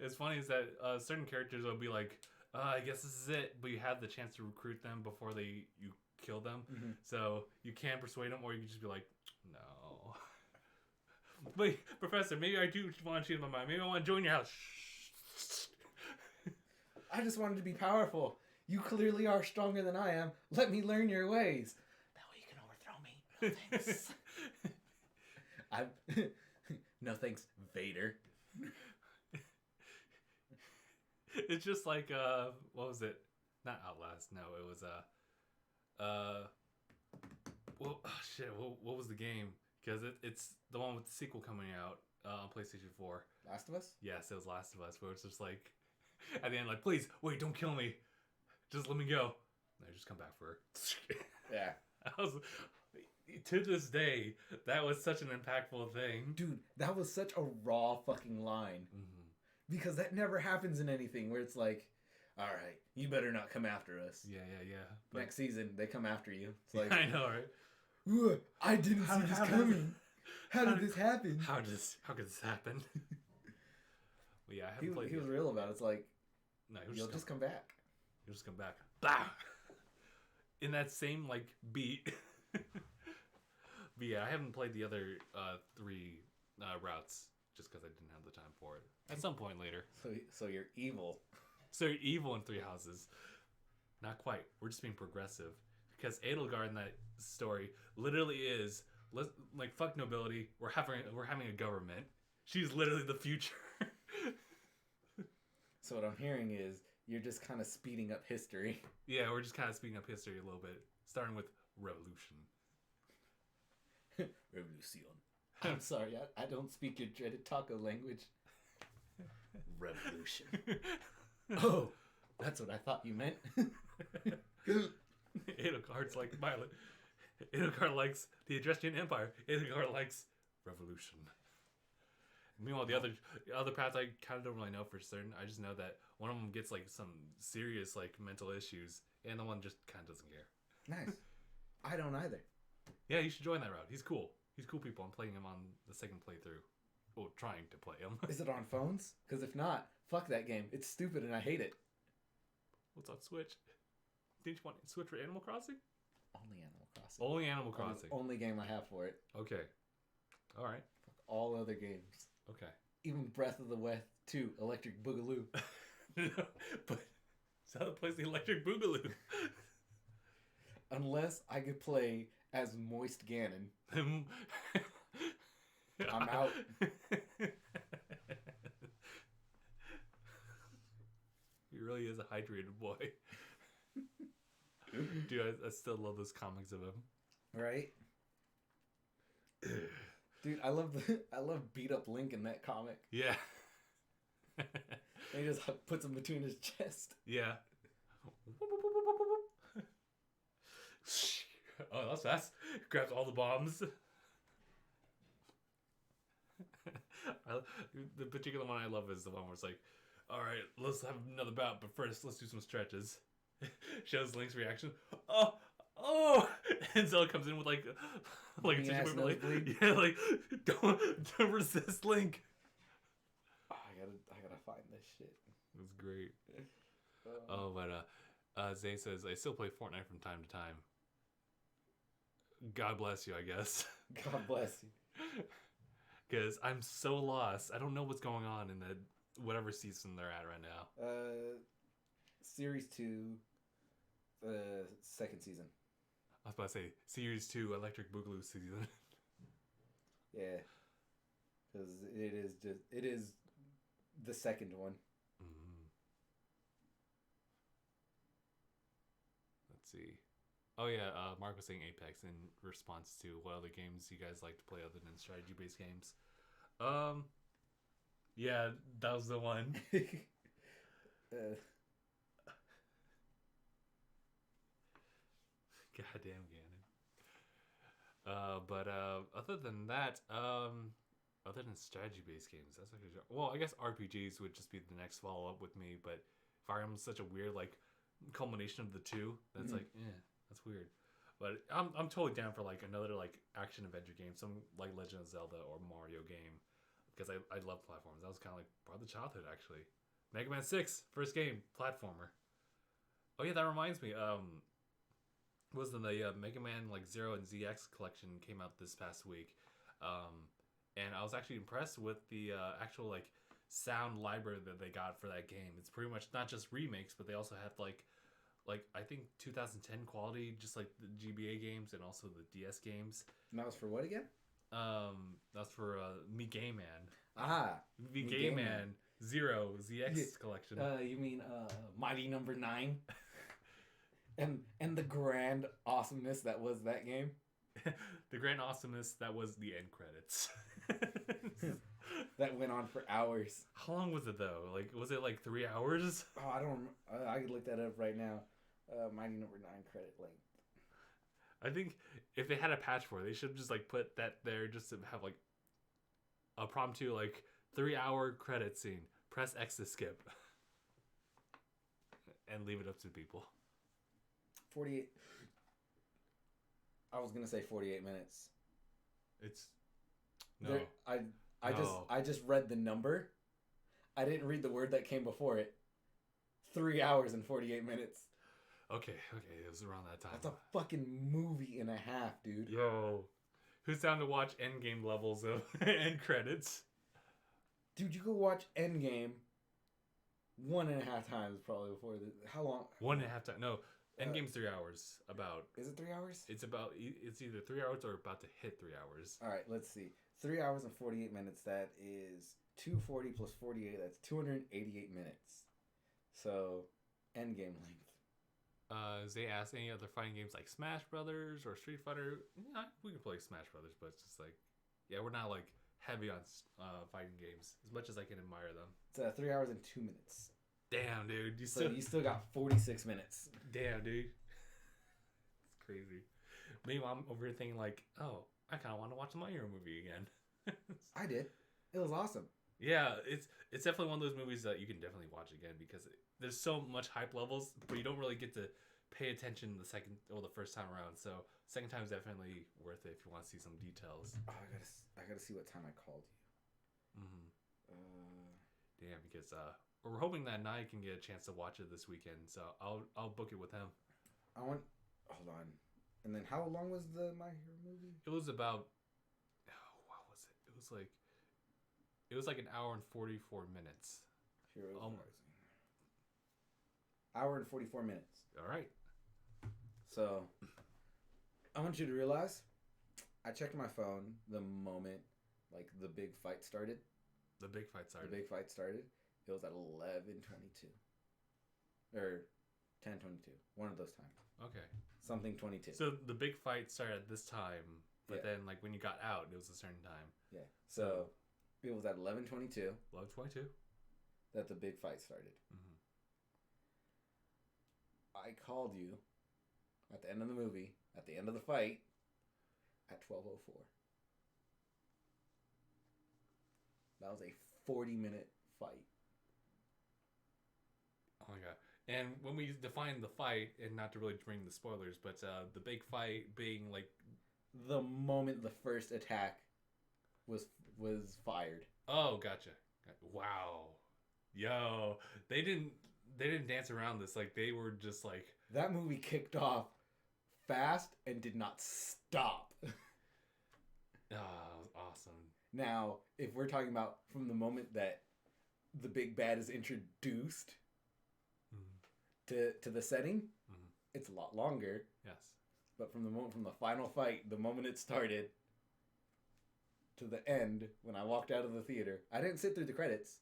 It's funny is that certain characters will be like, I guess this is it, but you have the chance to recruit them before you kill them. Mm-hmm. So you can persuade them, or you can just be like, no. But Professor, maybe I do want to change my mind. Maybe I want to join your house. I just wanted to be powerful. You clearly are stronger than I am. Let me learn your ways. That way you can overthrow me. No thanks. No thanks, Vader. It's just like what was it? Not Outlast. No, it was well, oh, shit. What was the game? Because it's the one with the sequel coming out on PlayStation 4. Last of Us? Yes, it was Last of Us, where it's just like at the end, like, please wait, don't kill me, just let me go. No, just come back for her. Yeah. To this day, that was such an impactful thing. Dude, that was such a raw fucking line. Mm-hmm. Because that never happens in anything where it's like, all right, you better not come after us. Yeah. But next season, they come after you. It's like, I know, right? I didn't see this coming. How did this happen? How could this happen? Well, yeah, I haven't played. He was real about it. It's like, no, you'll just come back. You'll just come back. Bah! In that same like beat. But yeah, I haven't played the other 3 routes just because I didn't have the time for it. At some point later. So you're evil. So you're evil in 3 houses. Not quite. We're just being progressive. Because Edelgard in that story literally is like, fuck nobility. We're having a government. She's literally the future. So what I'm hearing is you're just kind of speeding up history. Yeah, we're just kind of speeding up history a little bit, starting with revolution. Revolution. I'm sorry, I don't speak your dreaded taco language. Revolution. Oh, that's what I thought you meant. Edelgard's like Violet. Edelgard likes the Adrestian Empire. Edelgard likes revolution. Meanwhile, the other paths I kind of don't really know for certain. I just know that one of them gets like some serious like mental issues, and the one just kind of doesn't care. Nice. I don't either. Yeah, you should join that route. He's cool. He's cool people. I'm playing him on the second playthrough. Well, trying to play him. Is it on phones? Because if not, fuck that game. It's stupid and I hate it. What's on Switch? Didn't you want to Switch for Animal Crossing? Only Animal Crossing. Only Animal Crossing. Only game I have for it. Okay. All right. Fuck all other games. Okay. Even Breath of the Wild 2, Electric Boogaloo. No, but Zelda plays the Electric Boogaloo. Unless I could play as Moist Ganon. I'm out. He really is a hydrated boy. Dude, I still love those comics of him. Right? Dude, I love beat up Link in that comic. Yeah. And he just puts him between his chest. Yeah. Oh, that's fast. Grabs all the bombs. The particular one I love is the one where it's like, all right, let's have another bout, but first let's do some stretches. Shows Link's reaction. Oh! And Zelda comes in with like a tissue paper, like, yeah, like don't resist Link. Oh, I gotta find this shit. That's great. But Zay says I still play Fortnite from time to time. God bless you, I guess. God bless you. Because I'm so lost. I don't know what's going on in the whatever season they're at right now. Series 2, second season. I was about to say Series 2 Electric Boogaloo season. Yeah. Because it is the second one. Mm-hmm. Let's see. Oh yeah, Mark was saying Apex in response to what other games you guys like to play other than strategy-based games. Yeah, that was the one. Goddamn Ganon. But other than that, other than strategy-based games, that's like well, I guess RPGs would just be the next follow-up with me. But Fire Emblem's such a weird like culmination of the two. That's like, that's weird. But I'm totally down for like another like action adventure game, some like Legend of Zelda or Mario game, because I love platforms. That was kind of like part of the childhood actually. Mega Man 6, first game, platformer. Oh yeah, that reminds me. Was the Mega Man like Zero and ZX collection came out this past week, and I was actually impressed with the actual like sound library that they got for that game. It's pretty much not just remakes, but they also have like I think 2010 quality, just like the GBA games and also the DS games. And that was for what again? That's for Me Game Man. Me Me Game Man Zero ZX collection. You mean Mighty Number 9? And the grand awesomeness that was that game. The grand awesomeness that was the end credits. That went on for hours. How long was it though? Like, was it like 3 hours? Oh, I don't. I could look that up right now. Mighty Number 9 credit length. I think if they had a patch for it, they should just like put that there just to have like a prompt to like 3-hour credit scene. Press X to skip, and leave it up to people. 48. I was gonna say 48 minutes. It's no. I just read the number. I didn't read the word that came before it. 3 hours and 48 minutes. Okay, it was around that time. That's a fucking movie and a half, dude. Yo, who's down to watch Endgame levels of end credits? Dude, you could watch Endgame 1.5 times probably before the. How long? 1.5 times. No. Endgame's 3 hours. About. Is it 3 hours? It's either 3 hours or about to hit 3 hours. All right, let's see. 3 hours and 48 minutes. That is 240 plus 48. That's 288 minutes. So, Endgame length. They asked any other fighting games like Smash Brothers or Street Fighter. Yeah, we can play Smash Brothers, but it's just like, yeah, we're not like heavy on fighting games as much as I can admire them. It's 3 hours and 2 minutes. Damn, dude. You still got 46 minutes. Damn, dude. It's crazy. Meanwhile, I'm over here thinking like, oh, I kind of want to watch the My Hero movie again. I did. It was awesome. Yeah, it's definitely one of those movies that you can definitely watch again because there's so much hype levels, but you don't really get to pay attention the second or the first time around. So second time is definitely worth it if you want to see some details. Oh, I gotta see what time I called you. Damn, because we're hoping that Nye can get a chance to watch it this weekend, so I'll book it with him. Hold on. And then how long was the My Hero movie? It was about what was it? It was like an hour and 44 minutes. Heroes Rising. Hour and 44 minutes. All right. So, I want you to realize, I checked my phone the moment, like, the big fight started. The big fight started. It was at 11:22. Or 10:22. One of those times. Okay. Something 22. So, the big fight started at this time, but then, like, when you got out, it was a certain time. Yeah. So, it was at 11:22. 11:22. That the big fight started. Mm-hmm. I called you at the end of the movie, at the end of the fight, at 12:04. That was a 40-minute fight. Oh my god. And when we define the fight, and not to really bring the spoilers, but the big fight being like the moment the first attack was fired. Oh, gotcha. Wow. Yo, they didn't dance around this. Like, they were just like, that movie kicked off fast and did not stop. Awesome. Now, if we're talking about from the moment that the big bad is introduced to the setting, it's a lot longer. Yes. But from the final fight, the moment it started to the end, when I walked out of the theater, I didn't sit through the credits.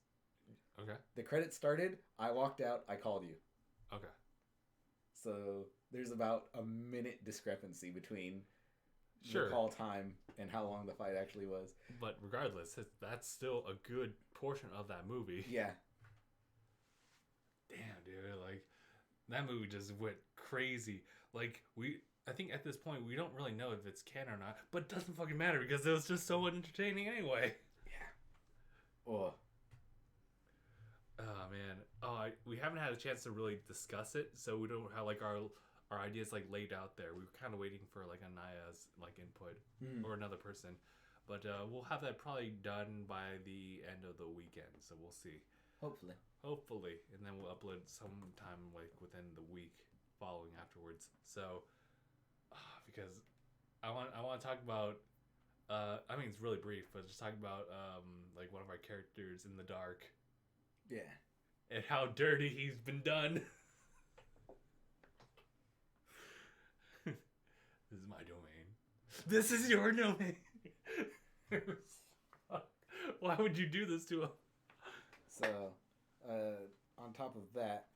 Okay. The credits started, I walked out, I called you. Okay. So there's about a minute discrepancy between Sure. the call time and how long the fight actually was. But regardless, that's still a good portion of that movie. Yeah. Damn, dude, like that movie just went crazy. Like I think at this point we don't really know if it's canon or not, but it doesn't fucking matter because it was just so entertaining anyway. Yeah. Oh. Oh man. We haven't had a chance to really discuss it, so we don't have like our ideas like laid out there. We were kind of waiting for like Anaya's like input or another person, but we'll have that probably done by the end of the weekend. So we'll see. Hopefully, and then we'll upload sometime like within the week following afterwards. So, because I want to talk about. I mean, it's really brief, but just talking about like one of our characters in the dark. Yeah. And how dirty he's been done. This is my domain. This is your domain. Why would you do this to him? So, on top of that,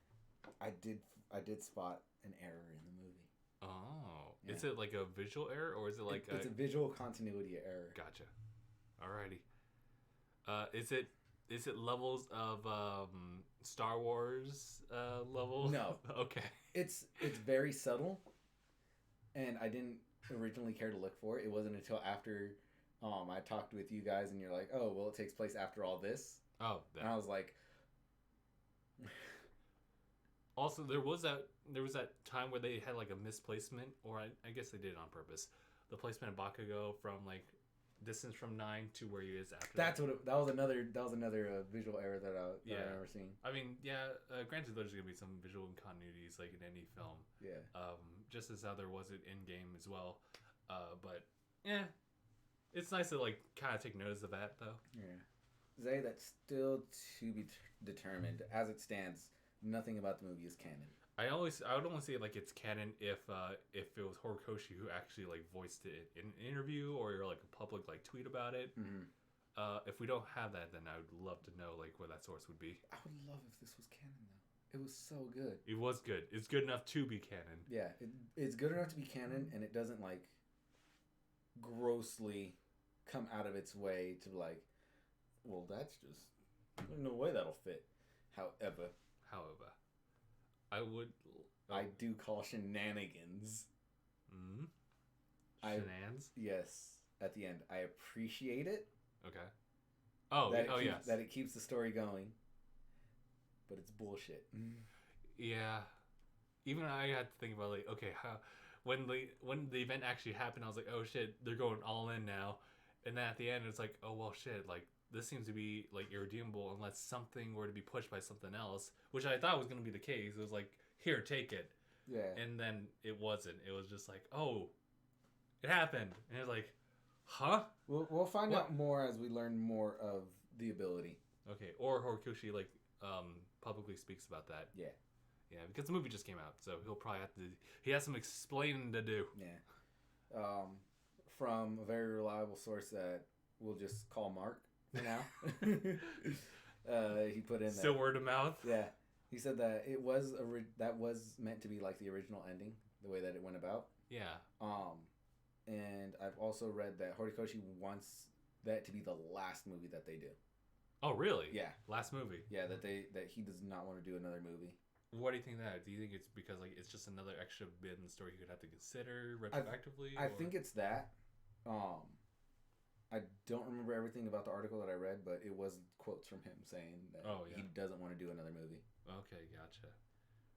I did spot an error in the movie. Oh, yeah. Is it like a visual error or is it like it's a visual continuity error? Gotcha. Alrighty. Is it levels of Star Wars level? No. Okay. It's very subtle, and I didn't originally care to look for it. It wasn't until after I talked with you guys, and you're like, "Oh, well, it takes place after all this." Oh. And I was like. Also, there was that time where they had like a misplacement, or I guess they did it on purpose. The placement of Bakugo from like distance from 9 to where he is after. That was another visual error that I remember seeing. I mean, granted, there's gonna be some visual continuities like in any film. Yeah. Just as how there was it in game as well. But yeah, it's nice to like kind of take notice of that though. Yeah. Zay, that's still to be determined. As it stands, nothing about the movie is canon. I would only say like it's canon if it was Horikoshi who actually like voiced it in an interview or like a public like tweet about it. Mm-hmm. If we don't have that, then I would love to know like where that source would be. I would love if this was canon though. It was so good. It was good. It's good enough to be canon. Yeah, it's good enough to be canon, and it doesn't like grossly come out of its way to like, well, that's just there's no way that'll fit. However, I do call shenanigans. Mm-hmm. Shenanigans? Yes, at the end. I appreciate it. Okay. Yes. That it keeps the story going. But it's bullshit. Yeah. Even I had to think about like, okay, how when the event actually happened, I was like, oh shit, they're going all in now. And then at the end, it's like, oh well, shit, like this seems to be like irredeemable unless something were to be pushed by something else, which I thought was going to be the case. It was like, here, take it. Yeah. And then it wasn't. It was just like, oh, it happened. And it was like, huh? We'll find out more as we learn more of the ability. Okay. Or Horikoshi like publicly speaks about that. Yeah. Yeah, because the movie just came out, so he'll probably have to. He has some explaining to do. Yeah. From a very reliable source that we'll just call Mark for now. He put in still word of mouth. Yeah, he said that it was that was meant to be like the original ending, the way that it went about. Yeah. And I've also read that Horikoshi wants that to be the last movie that they do. Oh, really? Yeah. Last movie. Yeah, that he does not want to do another movie. What do you think that? Do you think it's because like it's just another extra bit in the story you could have to consider retroactively? I think it's that. I don't remember everything about the article that I read, but it was quotes from him saying that he doesn't want to do another movie. Okay, gotcha.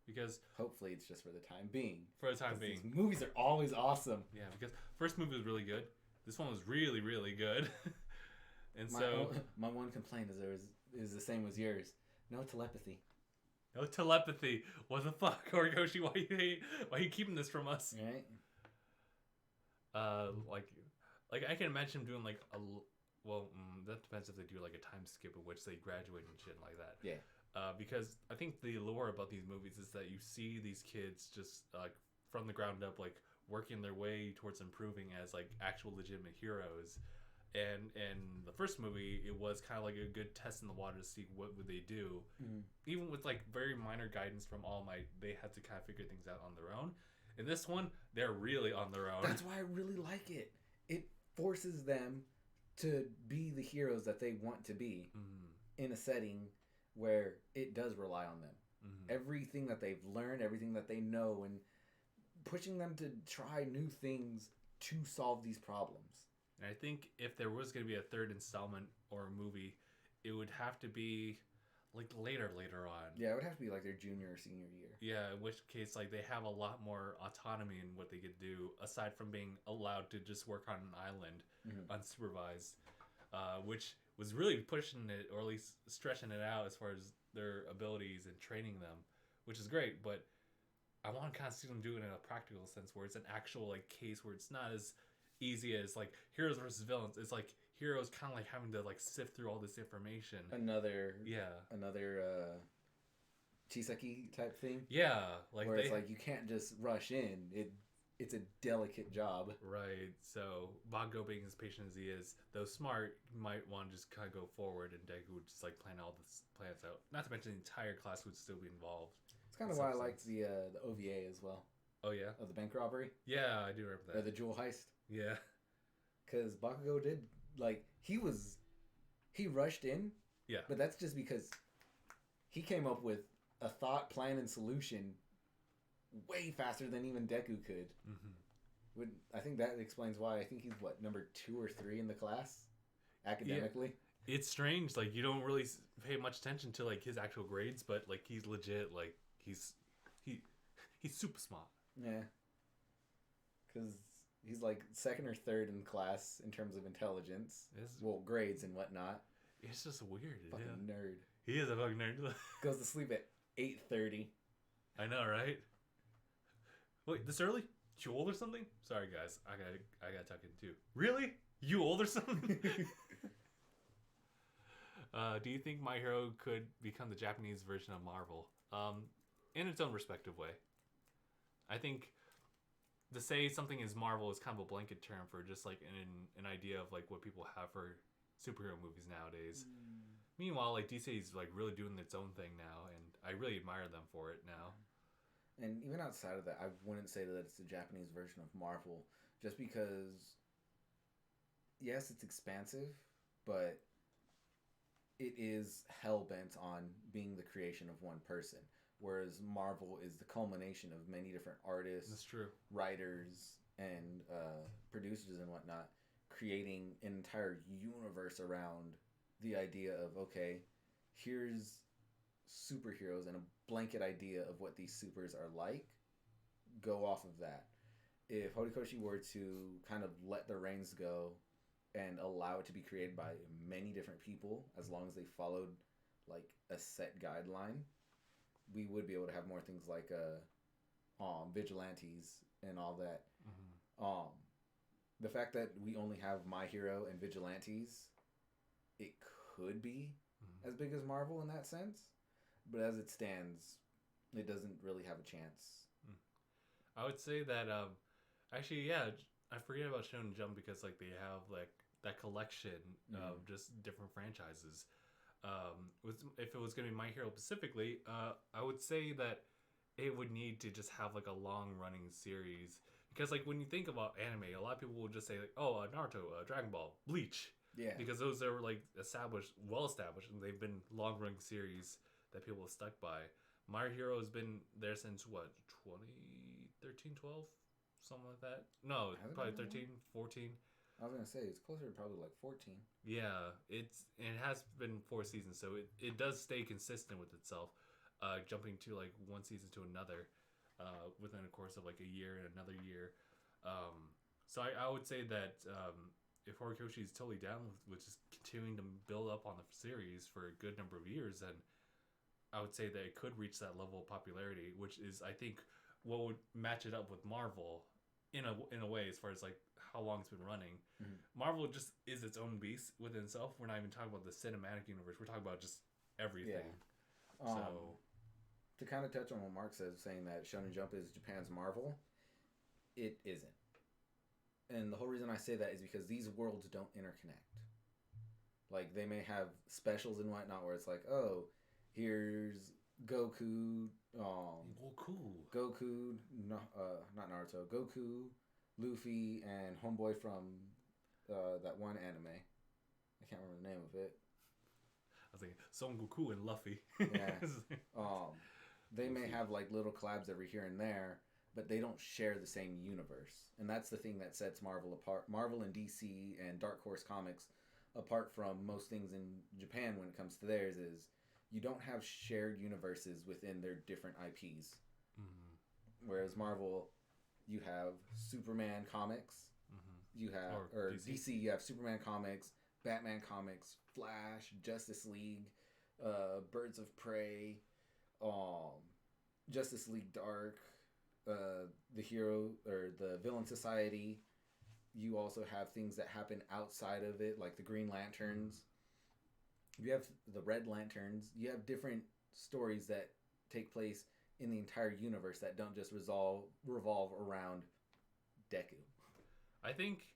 Because hopefully it's just for the time being. For the time being. These movies are always awesome. Yeah, because first movie was really good. This one was really, really good. And my one complaint is the same as yours. No telepathy. No telepathy. What the fuck, Horikoshi? Why are you keeping this from us? Right. Like I can imagine him doing like that depends if they do like a time skip in which they graduate and shit like that. Yeah. Because I think the allure about these movies is that you see these kids just like from the ground up like working their way towards improving as like actual legitimate heroes. And in the first movie, it was kind of like a good test in the water to see what would they do. Mm-hmm. Even with like very minor guidance from All Might, they had to kind of figure things out on their own. In this one, they're really on their own. That's why I really like it. it forces them to be the heroes that they want to be in a setting where it does rely on them. Everything that they've learned, everything that they know, and pushing them to try new things to solve these problems. And I think if there was going to be a third installment or a movie, it would have to be like later on. Yeah, it would have to be like their junior or senior year. Yeah, in which case like they have a lot more autonomy in what they could do aside from being allowed to just work on an island unsupervised, which was really pushing it or at least stretching it out as far as their abilities and training them, which is great, but I want to kind of see them do it in a practical sense where it's an actual like case where it's not as easy as like heroes versus villains. It's like heroes kind of like having to like sift through all this information. Another Chisaki type thing. Yeah, like where it's like you can't just rush in. It's a delicate job. Right. So Bakugo, being as patient as he is, though smart, might want to just kind of go forward, and Deku would just like plan all the plans out. Not to mention the entire class would still be involved. It's kind of why I liked the OVA as well. Oh yeah, of the bank robbery. Yeah, I do remember that. Or the jewel heist. Yeah, because Bakugo did like he rushed in. Yeah, but that's just because he came up with a thought, plan, and solution way faster than even Deku could. I think that explains why I think he's number 2 or 3 in the class academically. Yeah. It's strange, like you don't really pay much attention to like his actual grades, but like he's legit, like he's super smart. Yeah, because he's like 2nd or 3rd in class in terms of intelligence. Grades and whatnot. It's just weird. Fucking nerd. He is a fucking nerd. Goes to sleep at 8:30. I know, right? Wait, this early? You old or something? Sorry, guys. I gotta tuck in too. Really? You old or something? Do you think My Hero could become the Japanese version of Marvel? In its own respective way. I think to say something is Marvel is kind of a blanket term for just like an idea of like what people have for superhero movies nowadays. Meanwhile, like DC is like really doing its own thing now, and I really admire them for it now. And even outside of that, I wouldn't say that it's the Japanese version of Marvel, just because, yes, it's expansive, but it is hell-bent on being the creation of one person, whereas Marvel is the culmination of many different artists, that's true, writers, and producers and whatnot, creating an entire universe around the idea of, okay, here's superheroes and a blanket idea of what these supers are like. Go off of that. If Horikoshi were to kind of let the reins go and allow it to be created by many different people, as long as they followed like a set guideline, we would be able to have more things like vigilantes and all that. The fact that we only have My Hero and vigilantes, it could be as big as Marvel in that sense, but as it stands, it doesn't really have a chance. I would say that actually, yeah, I forget about Shonen Jump because like they have like that collection of just different franchises. If it was going to be My Hero specifically, I would say that it would need to just have like a long running series, because like when you think about anime, a lot of people will just say like, oh, Naruto, Dragon Ball, Bleach. Yeah. Because those are like well established, and they've been long running series that people have stuck by. My Hero has been there since what, 2013, 12? Something like that? No, probably 13, 14. I was going to say, it's closer to probably like 14. Yeah, it has been 4 seasons, so it does stay consistent with itself, jumping to like one season to another within a course of like a year and another year. So I would say that if Horikoshi is totally down with just continuing to build up on the series for a good number of years, then I would say that it could reach that level of popularity, which is, I think, what would match it up with Marvel in a way, as far as like how long it's been running. Marvel just is its own beast within itself. We're not even talking about the cinematic universe. We're talking about just everything. Yeah. So to kind of touch on what Mark says, saying that Shonen Jump is Japan's Marvel, it isn't. And the whole reason I say that is because these worlds don't interconnect. Like, they may have specials and whatnot where it's like, oh, here's Goku, not Naruto, Goku, Luffy, and homeboy from that one anime. I can't remember the name of it. I was thinking Son Goku and Luffy. Yeah. They may have like little collabs every here and there, but they don't share the same universe. And that's the thing that sets Marvel apart. Marvel and DC and Dark Horse Comics apart from most things in Japan when it comes to theirs is you don't have shared universes within their different IPs. Mm-hmm. Whereas Marvel, you have Superman comics. Mm-hmm. You have or DC, you have Superman comics, Batman comics, Flash, Justice League, Birds of Prey, Justice League Dark, the Hero or the Villain Society. You also have things that happen outside of it, like the Green Lanterns. You have the Red Lanterns. You have different stories that take place in the entire universe that don't just revolve around Deku. I think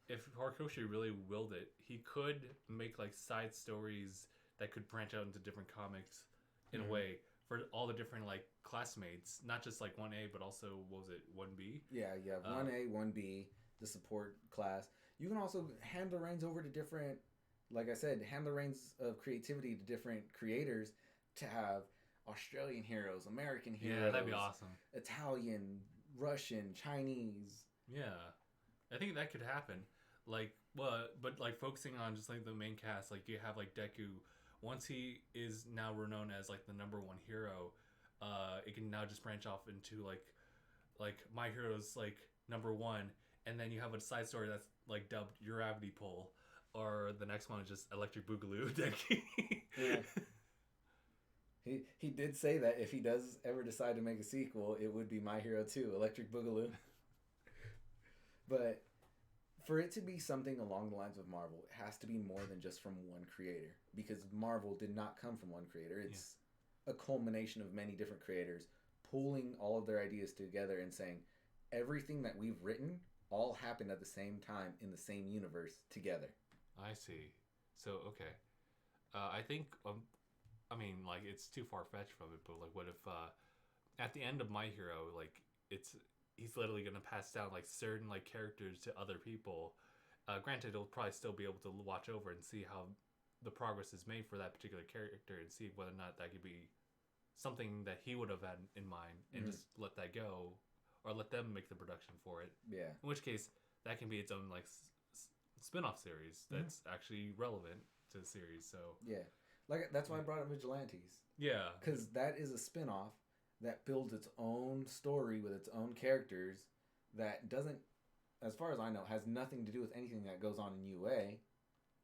if Horikoshi really willed it, he could make like side stories that could branch out into different comics in a way for all the different like classmates, not just like 1A, but also, what was it, 1B? Yeah, you have 1A, 1B, the support class. You can also hand the reins over to different, like I said, hand the reins of creativity to different creators to have Australian heroes, American heroes. Yeah, that'd be awesome. Italian, Russian, Chinese. Yeah, I think that could happen. Like, well, but like focusing on just like the main cast, like you have like Deku. Once he is now renowned as like the number one hero, it can now just branch off into like My Hero's like number one, and then you have a side story that's like dubbed Gravity Pull, or the next one is just Electric Boogaloo Deku. Yeah. He did say that if he does ever decide to make a sequel, it would be My Hero 2, Electric Boogaloo. But for it to be something along the lines of Marvel, it has to be more than just from one creator. Because Marvel did not come from one creator. It's a culmination of many different creators pulling all of their ideas together and saying, everything that we've written all happened at the same time in the same universe together. I see. So, okay. I think, I mean, like, it's too far-fetched from it, but, like, what if, at the end of My Hero, like, he's literally going to pass down, like, certain, like, characters to other people. Granted, he'll probably still be able to watch over and see how the progress is made for that particular character and see whether or not that could be something that he would have had in mind and just let that go, or let them make the production for it. Yeah. In which case, that can be its own, like, spin-off series that's actually relevant to the series, so... Yeah. Like, that's why I brought up Vigilantes. Yeah. Because that is a spin-off that builds its own story with its own characters that doesn't, as far as I know, has nothing to do with anything that goes on in UA,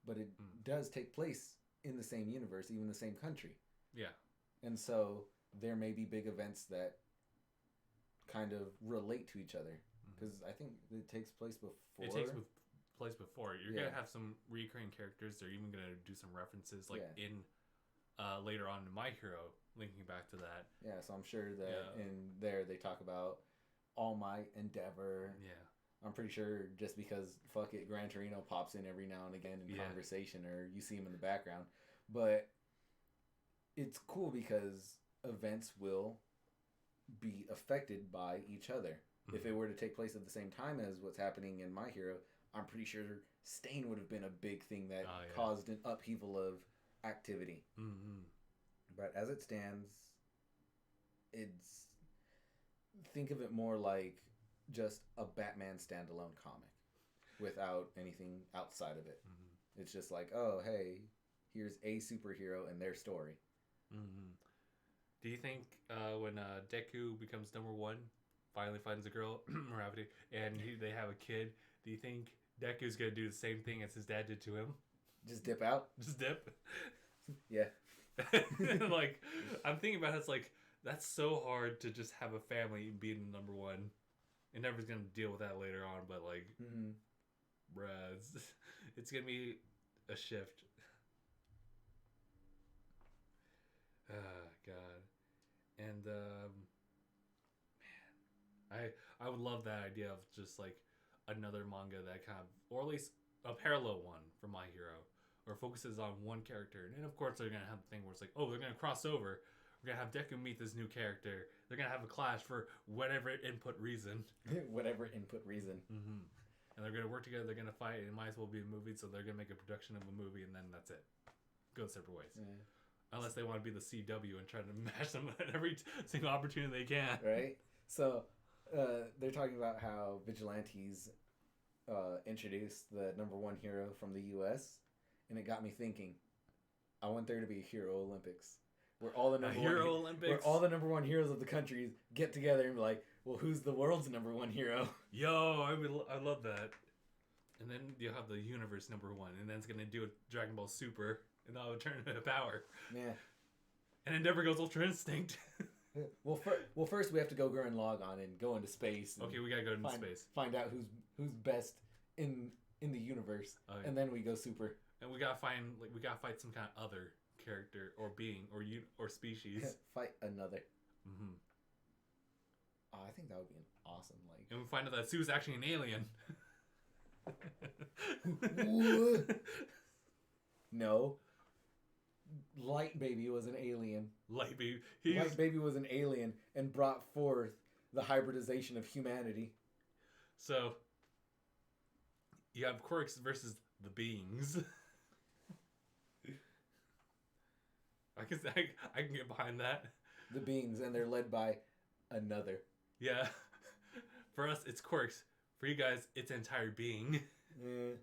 but it does take place in the same universe, even the same country. Yeah. And so there may be big events that kind of relate to each other. Because I think it takes place before. It takes place before. You're going to have some recurring characters. They're even going to do some references, like in later on in My Hero, linking back to that. Yeah, so I'm sure that in there they talk about All Might, Endeavor. Yeah. I'm pretty sure just because, fuck it, Gran Torino pops in every now and again in conversation, or you see him in the background. But it's cool because events will be affected by each other. Mm-hmm. If it were to take place at the same time as what's happening in My Hero, I'm pretty sure Stain would have been a big thing that caused an upheaval of activity. Mm-hmm. But as it stands, think of it more like just a Batman standalone comic without anything outside of it. Mm-hmm. It's just like, oh, hey, here's a superhero and their story. Mm-hmm. Do you think when Deku becomes number one, finally finds a girl, Gravity, and they have a kid, do you think Deku's going to do the same thing as his dad did to him? Just dip out? Just dip? Yeah. Like, I'm thinking about it, it's like, that's so hard to just have a family being the number one. And never's going to deal with that later on, but like, bruh, it's going to be a shift. Ah, God. And, man, I would love that idea of just like another manga that kind of, or at least a parallel one for My Hero, or focuses on one character. And of course they're going to have the thing where it's like, oh, they're going to cross over. We're going to have Deku meet this new character. They're going to have a clash for whatever input reason. Whatever input reason. Mm-hmm. and they're gonna work together. They're gonna fight. And it might as well be a movie, so they're gonna make a production of a movie, and then that's it. Go separate ways. Yeah. Unless they want to be the CW and try to mash them at every single opportunity they can. Right? So, they're talking about how vigilantes introduced the number one hero from the U.S., and it got me thinking, I want there to be a Hero Olympics. Where all the number one heroes of the countries get together and be like, well, who's the world's number one hero? Yo, I love that. And then you'll have the universe number one, and then it's gonna do a Dragon Ball Super, and that'll turn into power. Yeah. And Endeavor goes Ultra Instinct. Well, first we have to go Gurren Lagann and go into space. Okay, we gotta go into space. Find out who's best in the universe, and then we go Super. And we gotta fight some kind of other character or being or species. Fight another. Mm-hmm. Oh, I think that would be an awesome And we find out that Sue's actually an alien. What? No. Light Baby was an alien. Light Baby. Light Baby was an alien and brought forth the hybridization of humanity. So you have Quirks versus the beings. I can get behind that. The beings, and they're led by another. Yeah. For us, it's Quirks. For you guys, it's entire being. Yeah.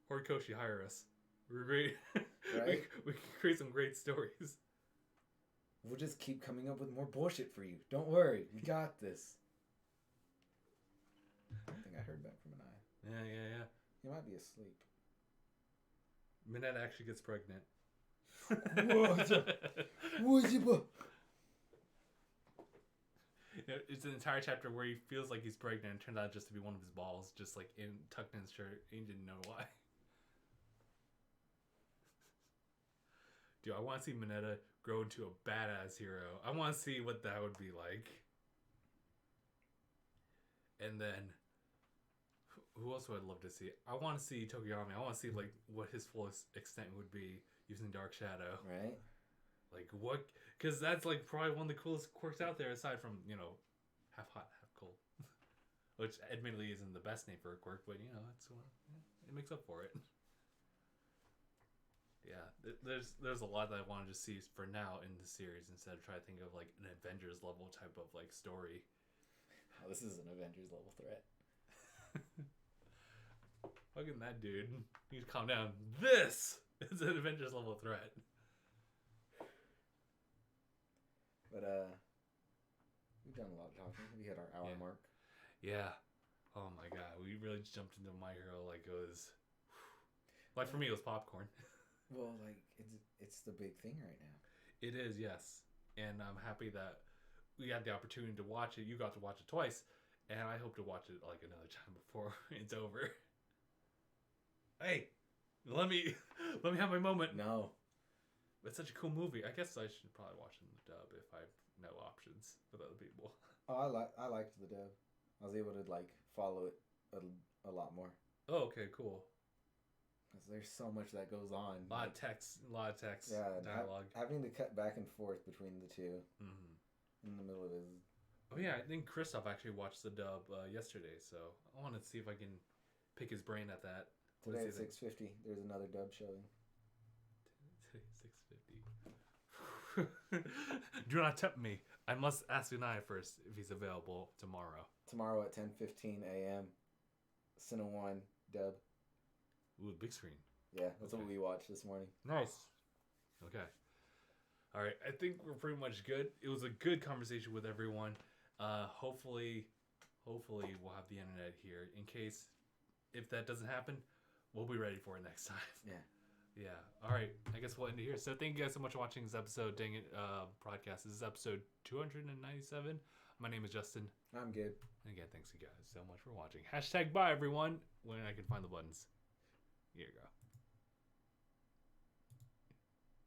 Horikoshi, hire us. We're great. Right? we can create some great stories. We'll just keep coming up with more bullshit for you. Don't worry. We got this. I think I heard back from an eye. Yeah. He might be asleep. Minette actually gets pregnant. It's an entire chapter where he feels like he's pregnant and it turns out just to be one of his balls, just like tucked in his shirt. He didn't know why. Dude, I want to see Mineta grow into a badass hero. I want to see what that would be like. And then, who else would I love to see? I want to see Tokiyami. I want to see like what his fullest extent would be using Dark Shadow. Right. Like what? Because that's like probably one of the coolest quirks out there, aside from half hot, half cold, which admittedly isn't the best name for a quirk, but it makes up for it. Yeah, there's a lot that I wanted to see for now in the series instead of trying to think of like an Avengers level type of like story. Oh, this is an Avengers level threat. Fucking that dude. You need to calm down. This is an Avengers level threat. But we've done a lot of talking. We hit our hour mark. Yeah. Oh my god, we really just jumped into My Hero like it was. Like for me, it was popcorn. Well, like it's the big thing right now. It is, yes, and I'm happy that we had the opportunity to watch it. You got to watch it twice, and I hope to watch it like another time before it's over. Hey, let me have my moment. No, it's such a cool movie. I guess I should probably watch it in the dub if I have no options with other people. Oh, I liked the dub. I was able to like follow it a lot more. Oh, okay, cool. Because there's so much that goes on. A lot of text, yeah, dialogue. Having to cut back and forth between the two in the middle of it. Oh yeah, I think Christoph actually watched the dub yesterday, so I want to see if I can pick his brain at that. Today at 6:50, there's another dub showing. Today 6:50. Do not tempt me. I must ask Unai first if he's available tomorrow. Tomorrow at 10:15 a.m. Cine 1 dub. Ooh, big screen. Yeah, that's what we watched this morning. Nice. Okay. All right. I think we're pretty much good. It was a good conversation with everyone. Hopefully we'll have the internet here in case if that doesn't happen, we'll be ready for it next time. Yeah. All right. I guess we'll end it here. So thank you guys so much for watching this episode. DangIT Podcast. This is episode 297. My name is Justin. I'm good. And again, thanks you guys so much for watching. #bye everyone when I can find the buttons. Here you go.